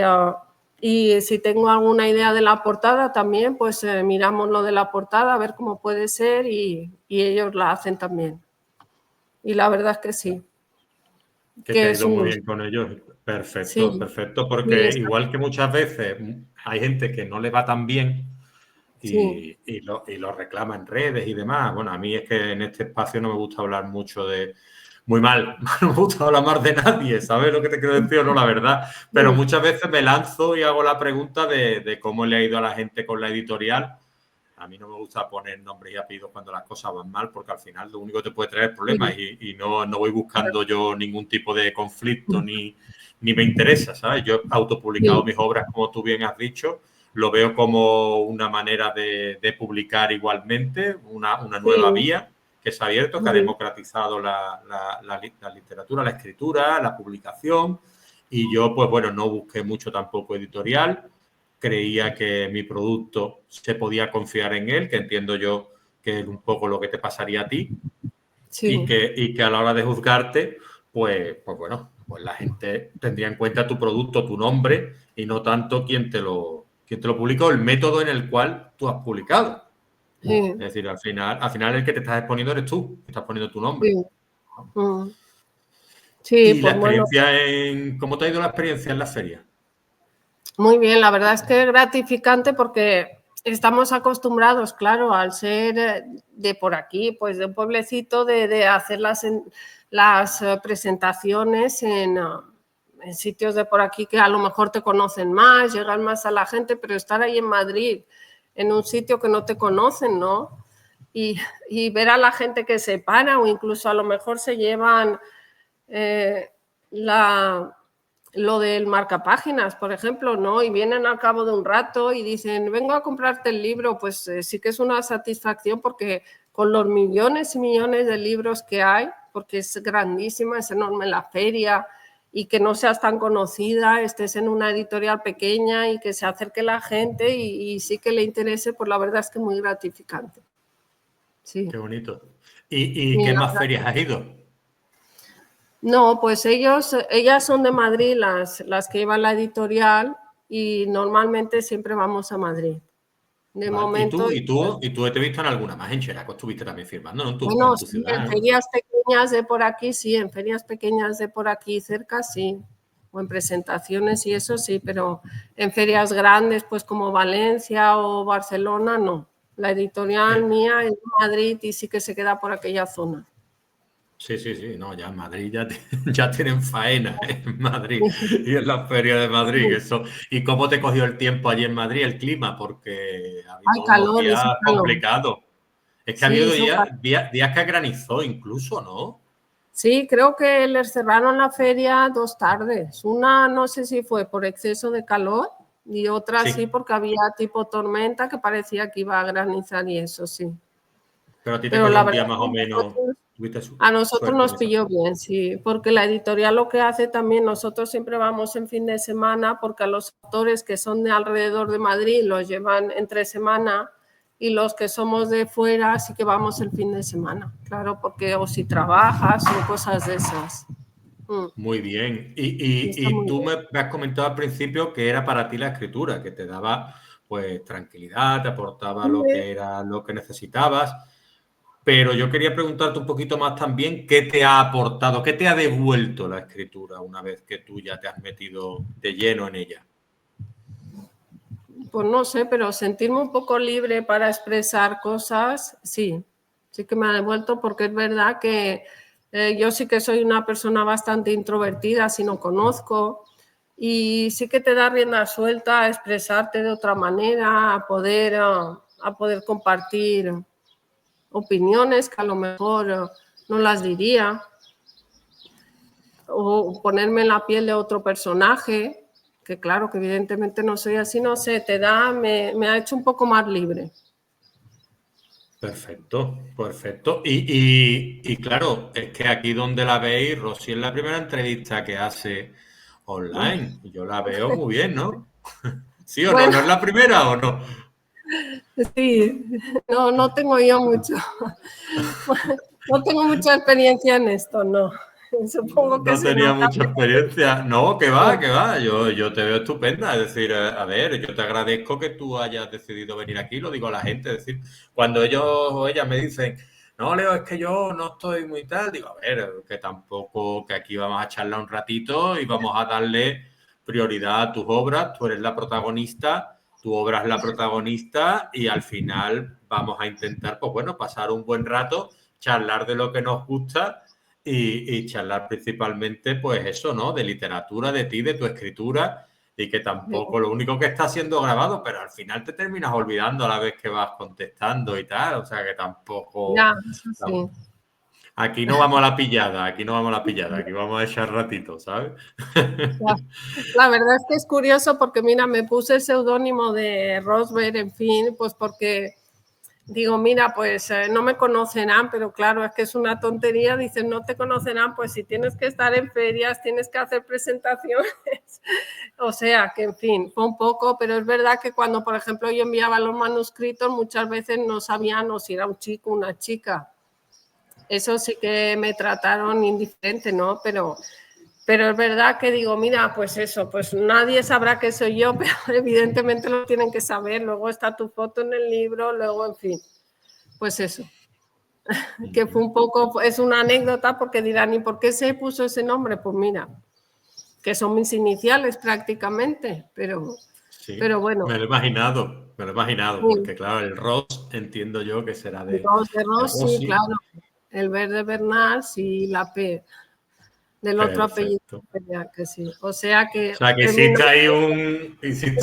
Speaker 2: y si tengo alguna idea de la portada también, pues miramos lo de la portada, a ver cómo puede ser y ellos la hacen también. Y la verdad es que sí,
Speaker 1: Que te
Speaker 2: que
Speaker 1: ha
Speaker 2: es
Speaker 1: ido
Speaker 2: un
Speaker 1: muy
Speaker 2: gusto.
Speaker 1: bien con ellos. Perfecto,
Speaker 2: Sí,
Speaker 1: perfecto,
Speaker 2: sí,
Speaker 1: porque igual que muchas veces hay gente que no le va tan bien
Speaker 2: sí,
Speaker 1: y lo reclama en redes y demás. Bueno, a mí es que en este espacio no me gusta hablar mucho de... Muy mal, no me gusta hablar más de nadie, ¿sabes lo que te quiero decir o no? La verdad. Pero
Speaker 2: sí,
Speaker 1: muchas veces me lanzo y hago la pregunta de cómo le ha ido a la gente con la editorial. A mí no me gusta poner nombres y apellidos cuando las cosas van mal, porque al final lo único que te puede traer problemas
Speaker 2: sí,
Speaker 1: y no voy buscando yo ningún tipo de conflicto ni me interesa, ¿sabes? Yo he autopublicado
Speaker 2: sí,
Speaker 1: mis obras, como tú bien has dicho, lo veo como una manera de publicar igualmente, una nueva
Speaker 2: sí,
Speaker 1: vía que se ha abierto, que ha democratizado la literatura, la escritura, la publicación. Y yo, pues bueno, no busqué mucho tampoco editorial. Creía que mi producto se podía confiar en él, que entiendo yo que es un poco lo que te pasaría a ti. Sí. Y que a la hora de juzgarte, pues bueno, pues la gente tendría en cuenta tu producto, tu nombre, y no tanto quién te lo publicó, el método en el cual tú has publicado. Sí. Es decir, al final el que te estás exponiendo eres tú, estás poniendo tu nombre. Sí. Sí, y pues la experiencia ¿cómo te ha ido la experiencia en la feria?
Speaker 2: Muy bien, la verdad es que es gratificante porque estamos acostumbrados, claro, al ser de por aquí, pues de un pueblecito, de hacer las presentaciones en sitios de por aquí que a lo mejor te conocen más, llegan más a la gente, pero estar ahí en Madrid, en un sitio que no te conocen, ¿no? Y ver a la gente que se para o incluso a lo mejor se llevan lo del marcapáginas, por ejemplo, ¿no? Y vienen al cabo de un rato y dicen, vengo a comprarte el libro, pues sí que es una satisfacción porque con los millones y millones de libros que hay, porque es grandísima, es enorme la feria, y que no seas tan conocida, estés en una editorial pequeña y que se acerque la gente y sí que le interese, pues la verdad es que es muy gratificante. Sí.
Speaker 1: Qué bonito. ¿Y qué más ferias has ido?
Speaker 2: No, pues ellas son de Madrid, las que llevan la editorial, y normalmente siempre vamos a Madrid. De momento.
Speaker 1: ¿Y tú te he visto en alguna más? En Xeraco estuviste también firmando, ¿no?
Speaker 2: Bueno, sí, ciudad, en ferias pequeñas de por aquí, sí, en ferias pequeñas de por aquí cerca, sí. O en presentaciones y eso sí, pero en ferias grandes, pues como Valencia o Barcelona, no. La editorial mía es de Madrid y sí que se queda por aquella zona.
Speaker 1: Sí, no, ya en Madrid ya tienen faena en Madrid y en la feria de Madrid. Eso. ¿Y cómo te cogió el tiempo allí en Madrid, el clima? Porque ha habido unos días complicados. Es que ha habido días que granizó incluso, ¿no?
Speaker 2: Sí, creo que les cerraron la feria 2 tardes. Una no sé si fue por exceso de calor y otra sí porque había tipo tormenta que parecía que iba a granizar y eso sí.
Speaker 1: Pero a ti te cogió un día más o menos.
Speaker 2: A nosotros nos pilló bien, sí, porque la editorial lo que hace también, nosotros siempre vamos en fin de semana porque a los autores que son de alrededor de Madrid los llevan entre semana y los que somos de fuera sí que vamos el fin de semana, claro, porque o si trabajas o cosas de esas.
Speaker 1: Muy bien. Y tú me has comentado al principio que era para ti la escritura, que te daba pues tranquilidad, te aportaba lo que era lo que necesitabas. Pero yo quería preguntarte un poquito más también qué te ha aportado, qué te ha devuelto la escritura una vez que tú ya te has metido de lleno en ella.
Speaker 2: Pues no sé, pero sentirme un poco libre para expresar cosas, sí que me ha devuelto, porque es verdad que yo sí que soy una persona bastante introvertida, si no conozco, y sí que te da rienda suelta a expresarte de otra manera, a poder compartir opiniones que a lo mejor no las diría, o ponerme en la piel de otro personaje, que claro, que evidentemente no soy así, no sé, me ha hecho un poco más libre.
Speaker 1: Perfecto. Y claro, es que aquí donde la veis, Rosy es la primera entrevista que hace online. Yo la veo muy bien, ¿no? ¿Sí o bueno, no? ¿No es la primera o no?
Speaker 2: Sí, no tengo yo mucho. No tengo mucha experiencia en esto, no. Supongo que
Speaker 1: no tenía mucha experiencia. No, que va. Yo te veo estupenda. Es decir, a ver, yo te agradezco que tú hayas decidido venir aquí, lo digo a la gente. Es decir, cuando ellos o ellas me dicen, no, Leo, es que yo no estoy muy tal, digo, a ver, que tampoco, que aquí vamos a charlar un ratito y vamos a darle prioridad a tus obras. Tú eres la protagonista, tu obra es la protagonista y al final vamos a intentar, pues bueno, pasar un buen rato, charlar de lo que nos gusta. Y charlar principalmente, pues eso, ¿no? De literatura, de ti, de tu escritura, y que tampoco lo único que está siendo grabado, pero al final te terminas olvidando a la vez que vas contestando y tal, o sea que tampoco...
Speaker 2: Ya, eso sí.
Speaker 1: Aquí no vamos a la pillada, aquí vamos a echar ratito, ¿sabes?
Speaker 2: La verdad es que es curioso porque, mira, me puse el seudónimo de Rosberg, en fin, pues porque digo, mira, pues no me conocerán, pero claro, es que es una tontería. Dicen, no te conocerán, pues si tienes que estar en ferias, tienes que hacer presentaciones. O sea, que en fin, fue un poco, pero es verdad que cuando, por ejemplo, yo enviaba los manuscritos, muchas veces no sabían o si era un chico o una chica. Eso sí que me trataron indiferente, ¿no? Pero es verdad que digo, mira, pues eso, pues nadie sabrá que soy yo, pero evidentemente lo tienen que saber. Luego está tu foto en el libro, luego, en fin, pues eso. Que fue un poco, es una anécdota porque dirán, ¿y por qué se puso ese nombre? Pues mira, que son mis iniciales prácticamente, pero bueno.
Speaker 1: Me lo he imaginado,
Speaker 2: Sí.
Speaker 1: porque claro, el Ross entiendo yo que será de
Speaker 2: Rossi,
Speaker 1: Rossi.
Speaker 2: claro. El verde Bernal, sí, la P del otro apellido.
Speaker 1: Perfecto.
Speaker 2: Que sí. O sea que
Speaker 1: O sea, que hiciste
Speaker 2: es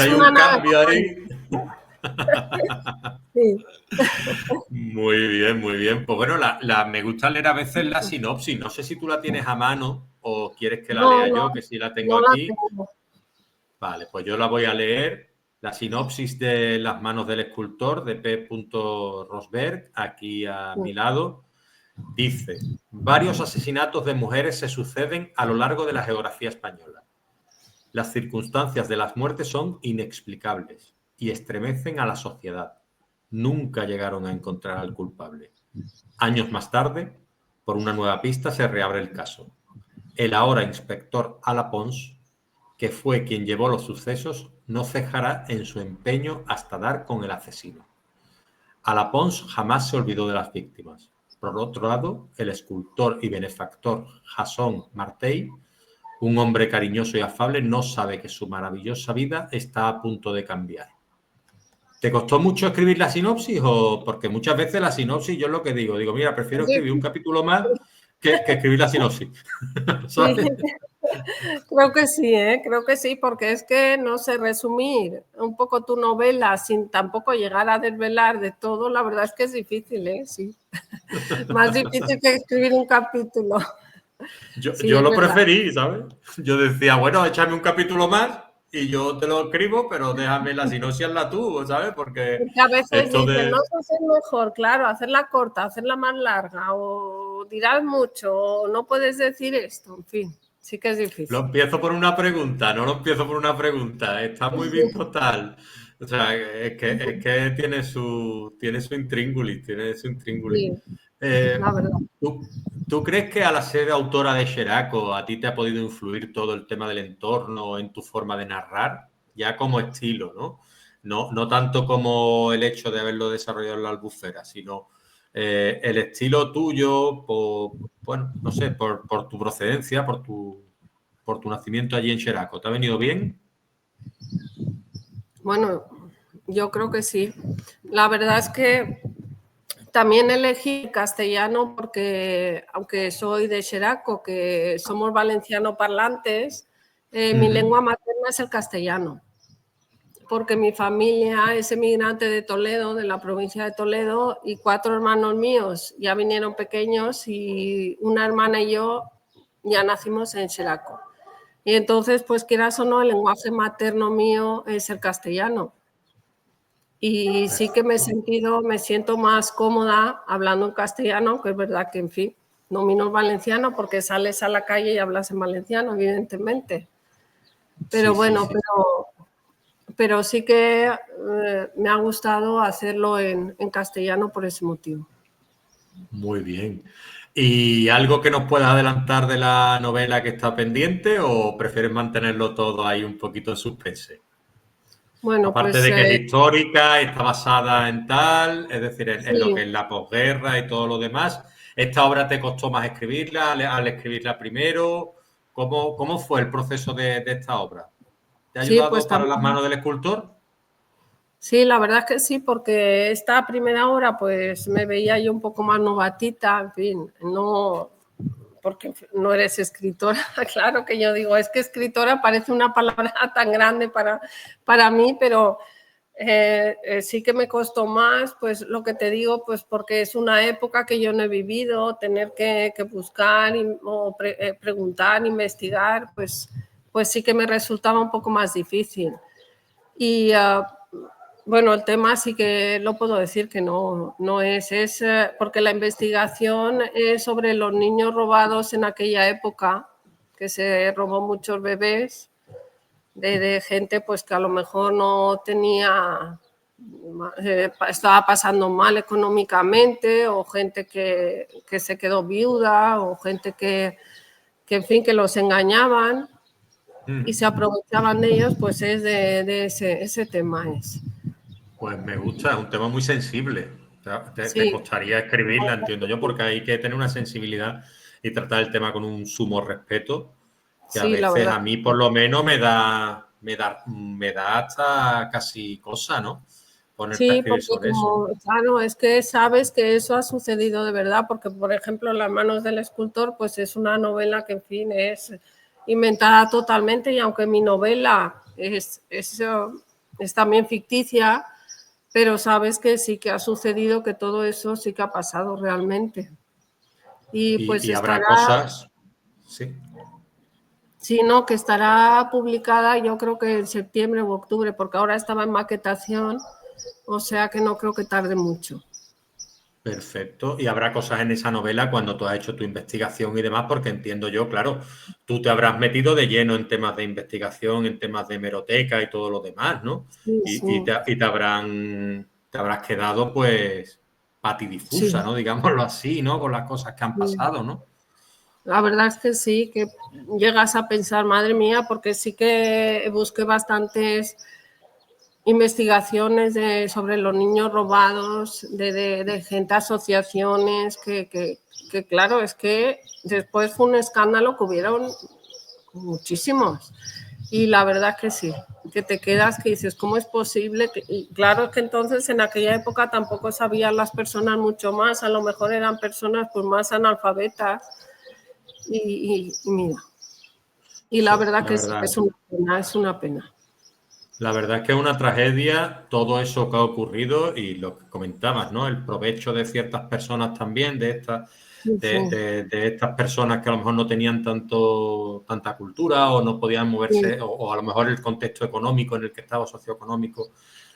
Speaker 1: ahí
Speaker 2: una
Speaker 1: un
Speaker 2: nave.
Speaker 1: cambio ahí.
Speaker 2: Sí.
Speaker 1: Muy bien, muy bien. Pues bueno, me gusta leer a veces la sinopsis. No sé si tú la tienes a mano o quieres que la
Speaker 2: No,
Speaker 1: lea yo, que sí la tengo
Speaker 2: no la
Speaker 1: aquí.
Speaker 2: tengo.
Speaker 1: Vale, pues yo la voy a leer. La sinopsis de Las manos del escultor de P. Rosberg, aquí a mi lado, dice: varios asesinatos de mujeres se suceden a lo largo de la geografía española. Las circunstancias de las muertes son inexplicables y estremecen a la sociedad. Nunca llegaron a encontrar al culpable. Años más tarde, por una nueva pista, se reabre el caso. El ahora inspector Alapons, que fue quien llevó los sucesos, no cejará en su empeño hasta dar con el asesino. Alapons jamás se olvidó de las víctimas. Por otro lado, el escultor y benefactor Jason Martell, un hombre cariñoso y afable, no sabe que su maravillosa vida está a punto de cambiar. ¿Te costó mucho escribir la sinopsis? O porque muchas veces la sinopsis, yo es lo que digo, mira, prefiero escribir un capítulo más que escribir la sinopsis.
Speaker 2: Sí, creo que sí, creo que sí, porque es que no sé resumir un poco tu novela sin tampoco llegar a desvelar de todo, la verdad es que es difícil, sí. Más difícil que escribir un capítulo. Sí,
Speaker 1: Yo
Speaker 2: es
Speaker 1: lo
Speaker 2: verdad.
Speaker 1: preferí, ¿sabes? Yo decía, bueno, échame un capítulo más y yo te lo escribo, pero déjame la sinopsis la tú, ¿sabes? Porque
Speaker 2: Porque a veces
Speaker 1: esto
Speaker 2: dicen, no
Speaker 1: de...
Speaker 2: sé si es mejor, claro, hacerla corta, hacerla más larga, o dirás mucho, o no puedes decir esto, en fin, sí que es
Speaker 1: Lo
Speaker 2: difícil.
Speaker 1: empiezo por una pregunta, no lo empiezo por una pregunta. Está muy visto tal. O sea, es que tiene su intríngulis, tiene su intríngulis.
Speaker 2: Sí,
Speaker 1: Eh,
Speaker 2: la verdad.
Speaker 1: ¿tú crees que al ser autora de Xeraco a ti te ha podido influir todo el tema del entorno en tu forma de narrar? Ya como estilo, ¿no? No tanto como el hecho de haberlo desarrollado en la Albufera, sino el estilo tuyo, bueno, no sé, por tu procedencia, por tu nacimiento allí en Xeraco. ¿Te ha venido bien?
Speaker 2: Bueno, yo creo que sí. La verdad es que también elegí castellano porque, aunque soy de Xeraco, que somos valenciano parlantes, mi lengua materna es el castellano. Porque mi familia es emigrante de Toledo, de la provincia de Toledo, y 4 hermanos míos ya vinieron pequeños y una hermana y yo ya nacimos en Xeraco. Y entonces, pues quieras o no, el lenguaje materno mío es el castellano. Y sí que me siento más cómoda hablando en castellano, aunque es verdad que, en fin, domino el valenciano porque sales a la calle y hablas en valenciano, evidentemente. Pero
Speaker 1: Sí, sí,
Speaker 2: bueno,
Speaker 1: sí.
Speaker 2: pero sí que me ha gustado hacerlo en castellano por ese motivo.
Speaker 1: Muy bien. ¿Y algo que nos puedas adelantar de la novela que está pendiente o prefieres mantenerlo todo ahí un poquito en suspense?
Speaker 2: Bueno,
Speaker 1: Aparte
Speaker 2: pues
Speaker 1: de que es histórica, está basada en tal, es decir, en lo que
Speaker 2: sí,
Speaker 1: es la posguerra y todo lo demás. ¿Esta obra te costó más escribirla al escribirla primero? ¿Cómo fue el proceso de esta obra? ¿Te ha
Speaker 2: sí, pues
Speaker 1: ayudado para
Speaker 2: también.
Speaker 1: las manos del escultor?
Speaker 2: Sí, la verdad es que sí, porque esta primera hora pues me veía yo un poco más novatita, en fin, no, porque no eres escritora, claro que yo digo, es que escritora parece una palabra tan grande para mí, pero sí que me costó más, pues lo que te digo, pues porque es una época que yo no he vivido, tener que buscar o preguntar, investigar, pues sí que me resultaba un poco más difícil. Y Bueno, el tema sí que lo puedo decir que no es porque la investigación es sobre los niños robados en aquella época, que se robó muchos bebés de gente pues que a lo mejor no tenía, estaba pasando mal económicamente, o gente que se quedó viuda, o gente que en fin, que los engañaban y se aprovechaban de ellos, pues es de ese tema es.
Speaker 1: Pues me gusta, es un tema muy sensible. Te
Speaker 2: Sí,
Speaker 1: costaría escribirla, entiendo yo, porque hay que tener una sensibilidad y tratar el tema con un sumo respeto, que a
Speaker 2: sí, la
Speaker 1: veces
Speaker 2: verdad.
Speaker 1: a mí por lo menos me da hasta casi cosa, ¿no? Ponerte a
Speaker 2: Sí,
Speaker 1: escribir
Speaker 2: porque
Speaker 1: sobre eso, ¿no?
Speaker 2: como, claro, es que sabes que eso ha sucedido de verdad, porque por ejemplo Las manos del escultor, pues es una novela que en fin es inventada totalmente, y aunque mi novela es también ficticia, pero sabes que sí que ha sucedido, que todo eso sí que ha pasado realmente. Y pues
Speaker 1: Y habrá
Speaker 2: estará,
Speaker 1: cosas, sí.
Speaker 2: sí, no, que estará publicada yo creo que en septiembre u octubre, porque ahora estaba en maquetación, o sea que no creo que tarde mucho.
Speaker 1: Perfecto. Y habrá cosas en esa novela cuando tú has hecho tu investigación y demás, porque entiendo yo, claro, tú te habrás metido de lleno en temas de investigación, en temas de hemeroteca y todo lo demás, ¿no?
Speaker 2: Sí,
Speaker 1: Y,
Speaker 2: sí,
Speaker 1: te habrás quedado, pues, patidifusa,
Speaker 2: sí.
Speaker 1: ¿no? Digámoslo así, ¿no? Con las cosas que han pasado, ¿no?
Speaker 2: La verdad es que sí, que llegas a pensar, madre mía, porque sí que busqué bastantes investigaciones sobre los niños robados, de gente, asociaciones, que claro, es que después fue un escándalo que hubieron muchísimos. Y la verdad que sí, que te quedas, que dices, ¿cómo es posible? Y claro, es que entonces en aquella época tampoco sabían las personas mucho más, a lo mejor eran personas pues más analfabetas y mira, y la
Speaker 1: Sí,
Speaker 2: verdad
Speaker 1: la
Speaker 2: que sí,
Speaker 1: verdad.
Speaker 2: es una pena, es una pena.
Speaker 1: La verdad es que es una tragedia todo eso que ha ocurrido y lo que comentabas, ¿no? El provecho de ciertas personas también,
Speaker 2: Sí, sí,
Speaker 1: de estas personas que a lo mejor no tenían tanta cultura o no podían
Speaker 2: sí,
Speaker 1: moverse, o a lo mejor el contexto económico en el que estaba, socioeconómico,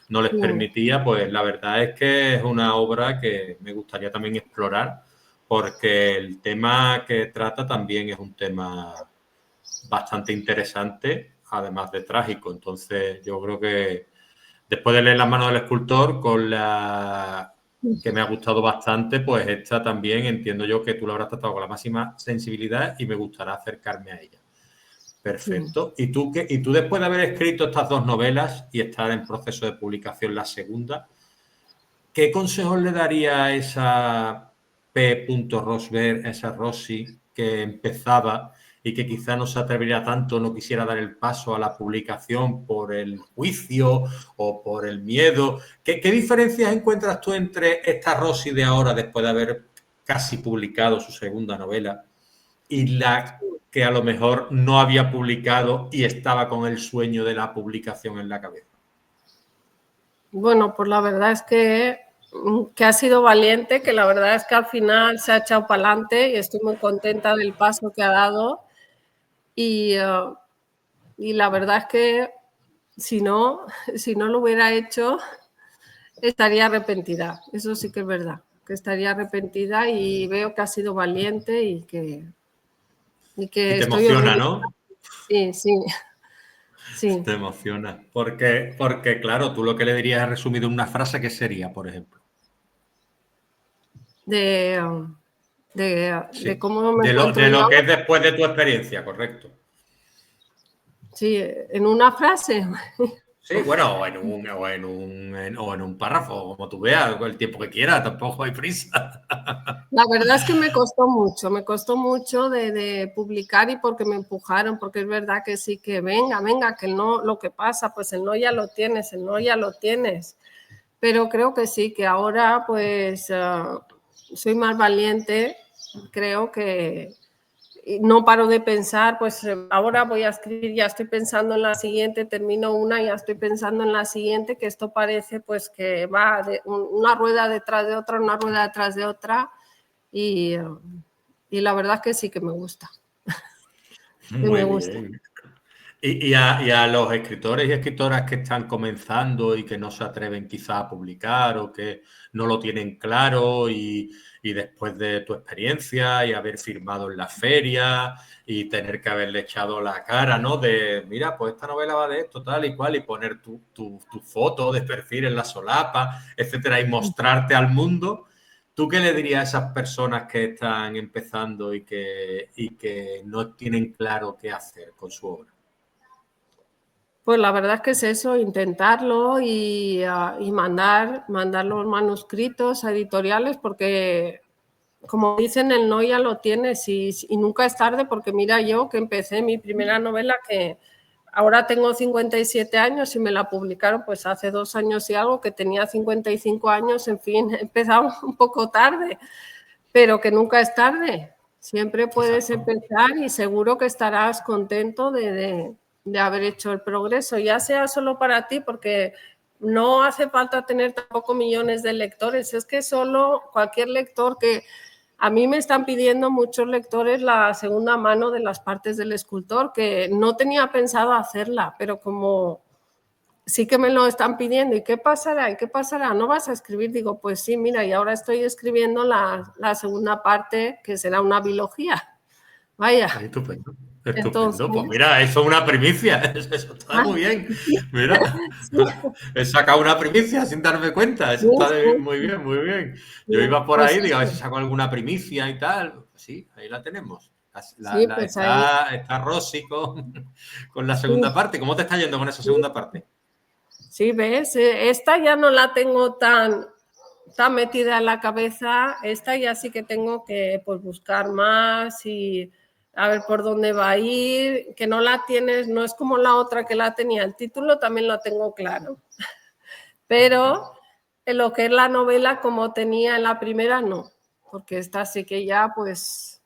Speaker 1: no les
Speaker 2: sí,
Speaker 1: permitía, pues la verdad es que es una obra que me gustaría también explorar, porque el tema que trata también es un tema bastante interesante, además de trágico. Entonces, yo creo que después de leer Las manos del escultor, con la que me ha gustado bastante, pues esta también entiendo yo que tú la habrás tratado con la máxima sensibilidad y me gustará acercarme a ella.
Speaker 2: sí.
Speaker 1: Perfecto. ¿Y tú después de haber escrito estas dos novelas y estar en proceso de publicación la segunda, qué consejos le daría a esa P. Rosberg, a esa Rosy que empezaba y que quizá no se atrevería tanto, no quisiera dar el paso a la publicación por el juicio o por el miedo? ¿Qué diferencias encuentras tú entre esta Rosy de ahora, después de haber casi publicado su segunda novela, y la que a lo mejor no había publicado y estaba con el sueño de la publicación en la cabeza?
Speaker 2: Bueno, pues la verdad es que ha sido valiente, que la verdad es que al final se ha echado para adelante y estoy muy contenta del paso que ha dado. Y, y la verdad es que si no, si no lo hubiera hecho, estaría arrepentida. Eso sí que es verdad, que estaría arrepentida, y veo que ha sido valiente y
Speaker 1: Y
Speaker 2: que
Speaker 1: te
Speaker 2: estoy
Speaker 1: emociona,
Speaker 2: orgullosa.
Speaker 1: ¿no?
Speaker 2: Sí, sí, sí.
Speaker 1: Te emociona. Porque, claro, tú lo que le dirías resumido en una frase, ¿qué sería, por ejemplo?
Speaker 2: De, de
Speaker 1: Sí.
Speaker 2: cómo me
Speaker 1: De
Speaker 2: encuentro yo
Speaker 1: lo que
Speaker 2: ahora.
Speaker 1: es después de tu experiencia, correcto.
Speaker 2: Sí, en una frase.
Speaker 1: Sí, bueno, o en un párrafo, como tú veas, el tiempo que quieras, tampoco hay prisa.
Speaker 2: La verdad es que me costó mucho de publicar, y porque me empujaron, porque es verdad que sí, que venga, venga, que no, lo que pasa, pues el no ya lo tienes, el no ya lo tienes. Pero creo que sí, que ahora pues soy más valiente, creo que no paro de pensar, pues ahora voy a escribir, ya estoy pensando en la siguiente, termino una, ya estoy pensando en la siguiente, que esto parece pues que va de una rueda detrás de otra, una rueda detrás de otra, y, y la verdad que sí que me gusta, que me
Speaker 1: Muy
Speaker 2: gusta.
Speaker 1: bien. Y a los escritores y escritoras que están comenzando y que no se atreven quizá a publicar o que no lo tienen claro y después de tu experiencia y haber firmado en la feria y tener que haberle echado la cara, ¿no? De, mira, pues esta novela va de esto, tal y cual, y poner tu foto de perfil en la solapa, etcétera, y mostrarte al mundo. ¿Tú qué le dirías a esas personas que están empezando y que no tienen claro qué hacer con su obra?
Speaker 2: Pues la verdad es que es eso, intentarlo y mandar los manuscritos a editoriales porque, como dicen, el no ya lo tienes y nunca es tarde porque mira yo que empecé mi primera novela que ahora tengo 57 años y me la publicaron pues hace 2 años y algo, que tenía 55 años, en fin, he empezado un poco tarde, pero que nunca es tarde. Siempre puedes empezar y seguro que estarás contento de haber hecho el progreso, ya sea solo para ti, porque no hace falta tener tampoco millones de lectores, es que solo cualquier lector que... A mí me están pidiendo muchos lectores la segunda mano de las partes del escultor, que no tenía pensado hacerla, pero como sí que me lo están pidiendo, ¿y qué pasará? ¿Y qué pasará? ¿No vas a escribir? Digo, pues sí, mira, y ahora estoy escribiendo la segunda parte, que será una biología. Vaya.
Speaker 1: Ay, estupendo,
Speaker 2: Entonces,
Speaker 1: estupendo. Pues mira, eso es una primicia, eso está muy bien. Mira,
Speaker 2: sí,
Speaker 1: he sacado una primicia sin darme cuenta, eso está muy bien, muy bien. Yo iba por
Speaker 2: pues
Speaker 1: ahí, digo, a ver si
Speaker 2: eso.
Speaker 1: saco alguna primicia y tal. Pues sí, ahí la tenemos.
Speaker 2: Sí, pues ahí.
Speaker 1: Está Rosy con la
Speaker 2: Sí.
Speaker 1: segunda parte. ¿Cómo te está yendo con esa segunda parte?
Speaker 2: Sí, ves, esta ya no la tengo tan metida en la cabeza, esta ya sí que tengo que pues, buscar más y a ver por dónde va a ir, que no la tienes, no es como la otra que la tenía, el título también lo tengo claro, pero en lo que es la novela como tenía en la primera, no, porque esta sí que ya pues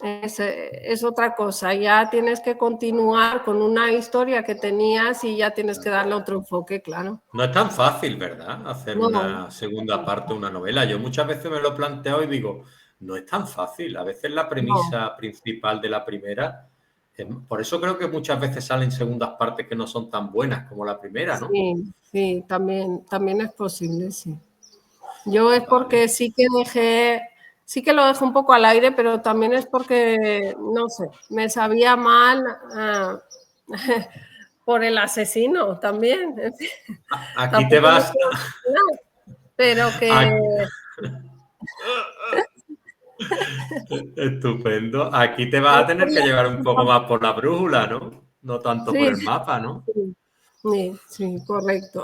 Speaker 2: es otra cosa, ya tienes que continuar con una historia que tenías y ya tienes que darle otro enfoque, claro.
Speaker 1: No es tan fácil, ¿verdad? Hacer
Speaker 2: No,
Speaker 1: una segunda parte de una novela. Yo muchas veces me lo planteo y digo, no es tan fácil. A veces la
Speaker 2: no.
Speaker 1: premisa principal de la primera, por eso creo que muchas veces salen segundas partes que no son tan buenas como la primera, ¿no?
Speaker 2: Sí, sí, también es posible, sí. Yo es
Speaker 1: Vale.
Speaker 2: porque sí que lo dejo un poco al aire, pero también es porque, no sé, me sabía mal por el asesino también.
Speaker 1: Aquí te
Speaker 2: Tampoco lo
Speaker 1: vas.
Speaker 2: quiero mencionar, pero que...
Speaker 1: Estupendo. Aquí te vas a tener que llevar un poco más por la brújula, ¿no? No tanto por
Speaker 2: Sí,
Speaker 1: el mapa, ¿no?
Speaker 2: sí, correcto.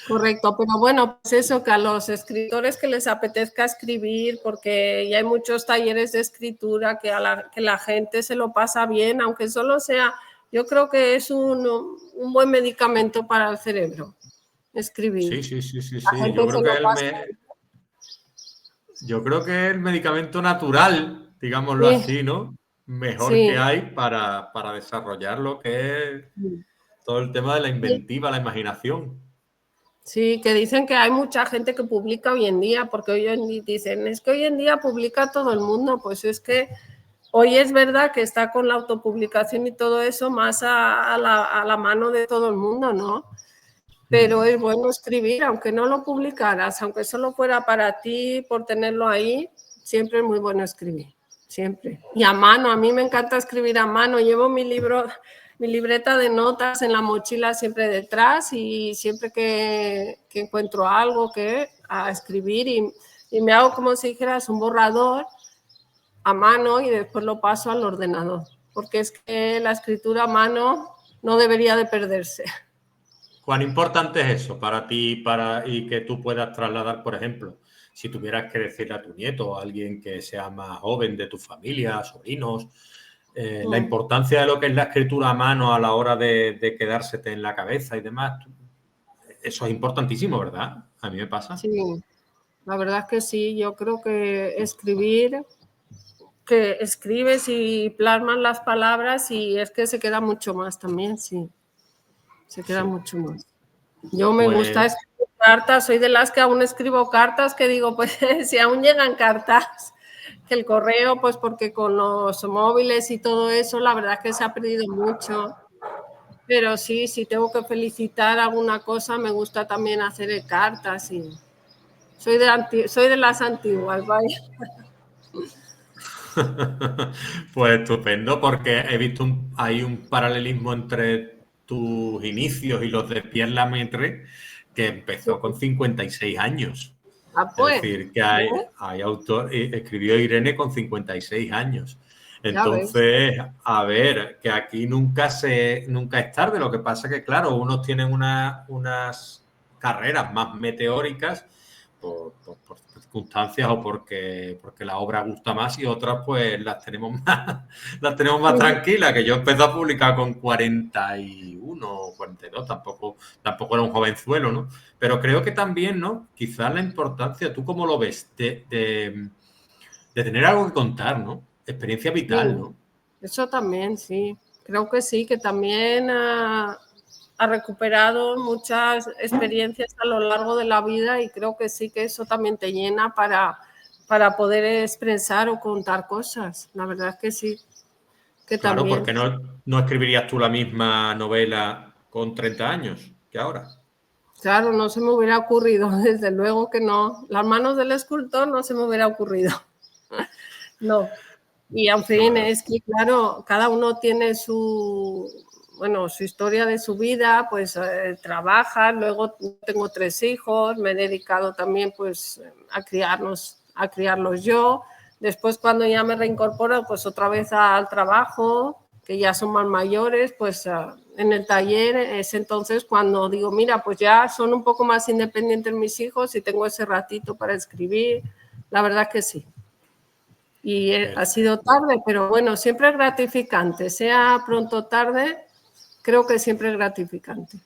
Speaker 2: Correcto, pero bueno, pues eso, que a los escritores que les apetezca escribir, porque ya hay muchos talleres de escritura que que la gente se lo pasa bien, aunque solo sea, yo creo que es un buen medicamento para el cerebro, escribir.
Speaker 1: Sí, sí, sí, sí,
Speaker 2: La
Speaker 1: sí.
Speaker 2: gente se lo pasa
Speaker 1: Yo creo que es el medicamento natural, digámoslo
Speaker 2: bien.
Speaker 1: así, ¿no? Mejor que
Speaker 2: Sí,
Speaker 1: hay para desarrollar lo que es
Speaker 2: sí.
Speaker 1: todo el tema de la
Speaker 2: Sí.
Speaker 1: inventiva, la imaginación.
Speaker 2: Sí, que dicen que hay mucha gente que publica hoy en día, porque hoy en día dicen, es que hoy en día publica todo el mundo, pues es que hoy es verdad que está con la autopublicación y todo eso más a la mano de todo el mundo, ¿no? Pero es bueno escribir, aunque no lo publicaras, aunque solo fuera para ti, por tenerlo ahí, siempre es muy bueno escribir, siempre. Y a mano, a mí me encanta escribir a mano, llevo mi libreta de notas en la mochila siempre detrás y siempre que encuentro algo a escribir y me hago como si dijeras un borrador a mano y después lo paso al ordenador, porque es que la escritura a mano no debería de perderse.
Speaker 1: ¿Cuán importante es eso para ti y que tú puedas trasladar, por ejemplo, si tuvieras que decirle a tu nieto o a alguien que sea más joven de tu familia, sobrinos, la importancia de lo que es la escritura a mano a la hora de quedársete en la cabeza y demás? Eso es importantísimo, ¿verdad? A mí me pasa.
Speaker 2: Sí, la verdad es que sí, yo creo que escribir, que escribes y plasmas las palabras y es que se queda mucho más también, sí, se queda
Speaker 1: Sí.
Speaker 2: mucho más. Yo me gusta
Speaker 1: Pues
Speaker 2: escribir cartas, soy de las que aún escribo cartas que digo, pues si aún llegan cartas, que el correo, pues porque con los móviles y todo eso, la verdad es que se ha perdido mucho. Pero sí, si tengo que felicitar alguna cosa, me gusta también hacer cartas y soy de las antiguas, vaya.
Speaker 1: Pues estupendo, porque he visto hay un paralelismo entre tus inicios y los de Pierre Lemaitre, que empezó con 56 años.
Speaker 2: Ah,
Speaker 1: Es
Speaker 2: pues,
Speaker 1: decir, que hay autor, escribió Irene con 56 años.
Speaker 2: ya ves.
Speaker 1: Entonces, a ver, que aquí nunca es tarde. Lo que pasa es que, claro, unos tienen unas carreras más meteóricas por circunstancias o porque la obra gusta más, y otras pues las tenemos más tranquilas, que yo empecé a publicar con 41 o 42, tampoco era un jovenzuelo, ¿no? Pero creo que también, ¿no? Quizás la importancia, ¿tú cómo lo ves? De tener algo que contar, ¿no? Experiencia vital, ¿no?
Speaker 2: Eso también, sí. Creo que sí, que también ha recuperado muchas experiencias a lo largo de la vida, y creo que sí, que eso también te llena para poder expresar o contar cosas. La verdad es que sí, que
Speaker 1: Claro,
Speaker 2: también.
Speaker 1: porque no escribirías tú la misma novela con 30 años que ahora.
Speaker 2: Claro, no se me hubiera ocurrido, desde luego que no. Las manos del escultor no se me hubiera ocurrido. No. Y en fin,
Speaker 1: Claro.
Speaker 2: es que claro, cada uno tiene su historia de su vida, pues trabaja, luego tengo 3 hijos, me he dedicado también pues a criarlos yo. Después, cuando ya me reincorporo, pues otra vez al trabajo, que ya son más mayores, pues en el taller es entonces cuando digo, mira, pues ya son un poco más independientes mis hijos y tengo ese ratito para escribir. La verdad que sí. Y ha sido tarde, pero bueno, siempre es gratificante, sea pronto o tarde, creo que siempre es gratificante.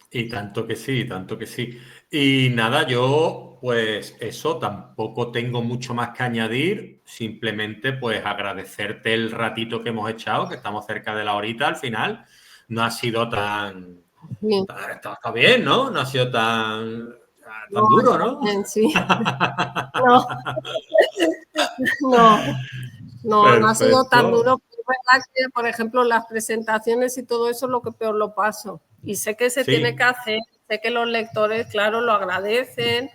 Speaker 1: Y tanto que sí, tanto que sí. Y nada, yo pues eso, tampoco tengo mucho más que añadir, simplemente pues agradecerte el ratito que hemos echado, que estamos cerca de la horita al final. No ha sido está bien, ¿no? No ha sido tan
Speaker 2: No,
Speaker 1: duro,
Speaker 2: está
Speaker 1: ¿no?
Speaker 2: bien, sí. No, no ha sido tan
Speaker 1: Perfecto.
Speaker 2: duro. Es verdad que, por ejemplo, las presentaciones y todo eso es lo que peor lo paso. Y sé que se tiene que
Speaker 1: Sí,
Speaker 2: hacer, sé que los lectores, claro, lo agradecen,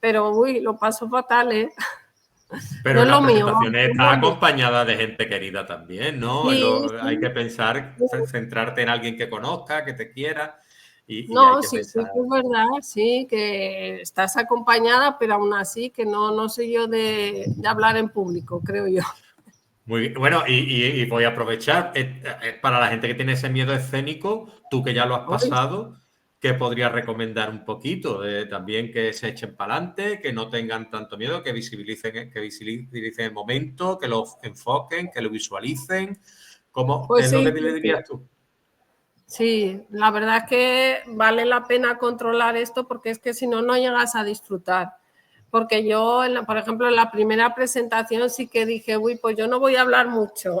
Speaker 2: pero uy, lo paso fatal, ¿eh? No
Speaker 1: pero
Speaker 2: es
Speaker 1: la
Speaker 2: lo mío.
Speaker 1: presentación está acompañada de gente querida también, ¿no?
Speaker 2: Sí,
Speaker 1: Hay que
Speaker 2: sí.
Speaker 1: pensar, centrarte en alguien que conozca, que te quiera, y hay
Speaker 2: No,
Speaker 1: que
Speaker 2: sí, sí,
Speaker 1: pensar.
Speaker 2: que es verdad, sí, que estás acompañada, pero aún así que no soy yo de hablar en público, creo yo.
Speaker 1: Muy bien. Bueno, y voy a aprovechar, para la gente que tiene ese miedo escénico, tú que ya lo has
Speaker 2: Ay,
Speaker 1: pasado, ¿qué podrías recomendar un poquito? También que se echen para adelante, que no tengan tanto miedo, que visibilicen el momento, que lo enfoquen, que lo visualicen. ¿Qué
Speaker 2: pues
Speaker 1: es lo que
Speaker 2: sí,
Speaker 1: le dirías tú?
Speaker 2: sí, la verdad es que vale la pena controlar esto, porque es que si no, no llegas a disfrutar. Porque yo, por ejemplo, en la primera presentación sí que dije, uy, pues yo no voy a hablar mucho.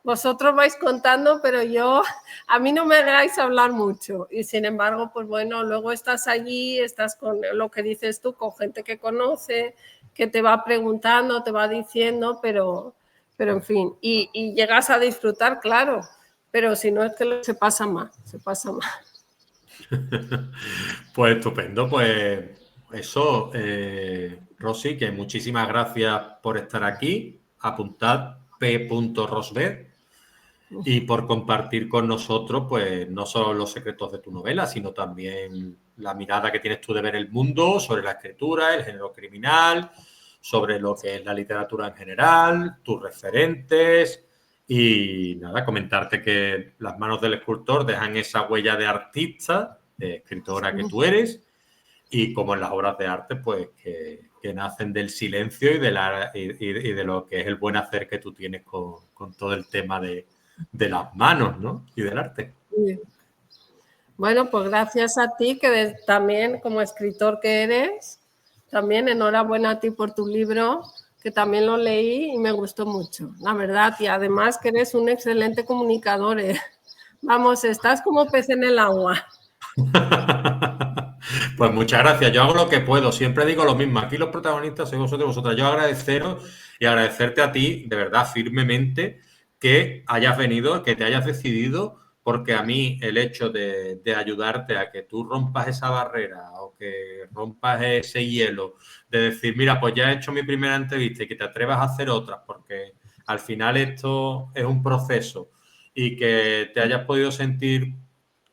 Speaker 2: Vosotros vais contando, pero a mí no me hagáis hablar mucho. Y sin embargo, pues bueno, luego estás allí, estás con lo que dices tú, con gente que conoce, que te va preguntando, te va diciendo, pero en fin, y llegas a disfrutar, claro, pero si no es que se pasa más, se pasa más.
Speaker 1: Pues estupendo, pues eso, Rosy, que muchísimas gracias por estar aquí. Apuntad P. Rosberg, y por compartir con nosotros, pues no solo los secretos de tu novela, sino también la mirada que tienes tú de ver el mundo, sobre la escritura, el género criminal, sobre lo que es la literatura en general, tus referentes. Y nada, comentarte que las manos del escultor dejan esa huella de artista, de escritora que tú eres, y como en las obras de arte, pues que nacen del silencio y de lo que es el buen hacer que tú tienes con todo el tema de las manos, ¿no? Y del arte.
Speaker 2: Bueno, pues gracias a ti, que también como escritor que eres, también enhorabuena a ti por tu libro, que también lo leí y me gustó mucho, la verdad. Y además que eres un excelente comunicador. Vamos, estás como pez en el agua.
Speaker 1: Pues muchas gracias. Yo hago lo que puedo. Siempre digo lo mismo. Aquí los protagonistas sois vosotros y vosotras. Yo agradeceros y agradecerte a ti, de verdad, firmemente, que hayas venido, que te hayas decidido, porque a mí el hecho de ayudarte a que tú rompas esa barrera o que rompas ese hielo, de decir, mira, pues ya he hecho mi primera entrevista y que te atrevas a hacer otras, porque al final esto es un proceso y que te hayas podido sentir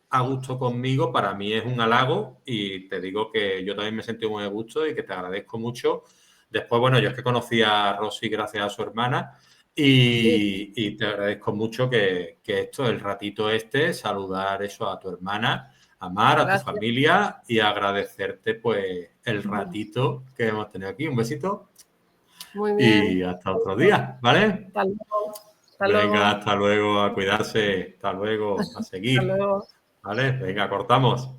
Speaker 1: a gusto conmigo, para mí es un halago y te digo que yo también me he sentido muy a gusto y que te agradezco mucho. Después, bueno, yo es que conocí a Rosy gracias a su hermana y te agradezco mucho que esto, el ratito este, saludar eso a tu hermana, a Mar, a tu
Speaker 2: Gracias.
Speaker 1: familia y agradecerte pues el ratito que hemos tenido aquí. Un besito
Speaker 2: Muy
Speaker 1: y
Speaker 2: bien.
Speaker 1: hasta otro día, ¿vale?
Speaker 2: Hasta luego. Hasta
Speaker 1: Venga,
Speaker 2: luego.
Speaker 1: hasta luego, a cuidarse, hasta luego, a
Speaker 2: Hasta
Speaker 1: seguir,
Speaker 2: luego.
Speaker 1: ¿vale? Venga, cortamos.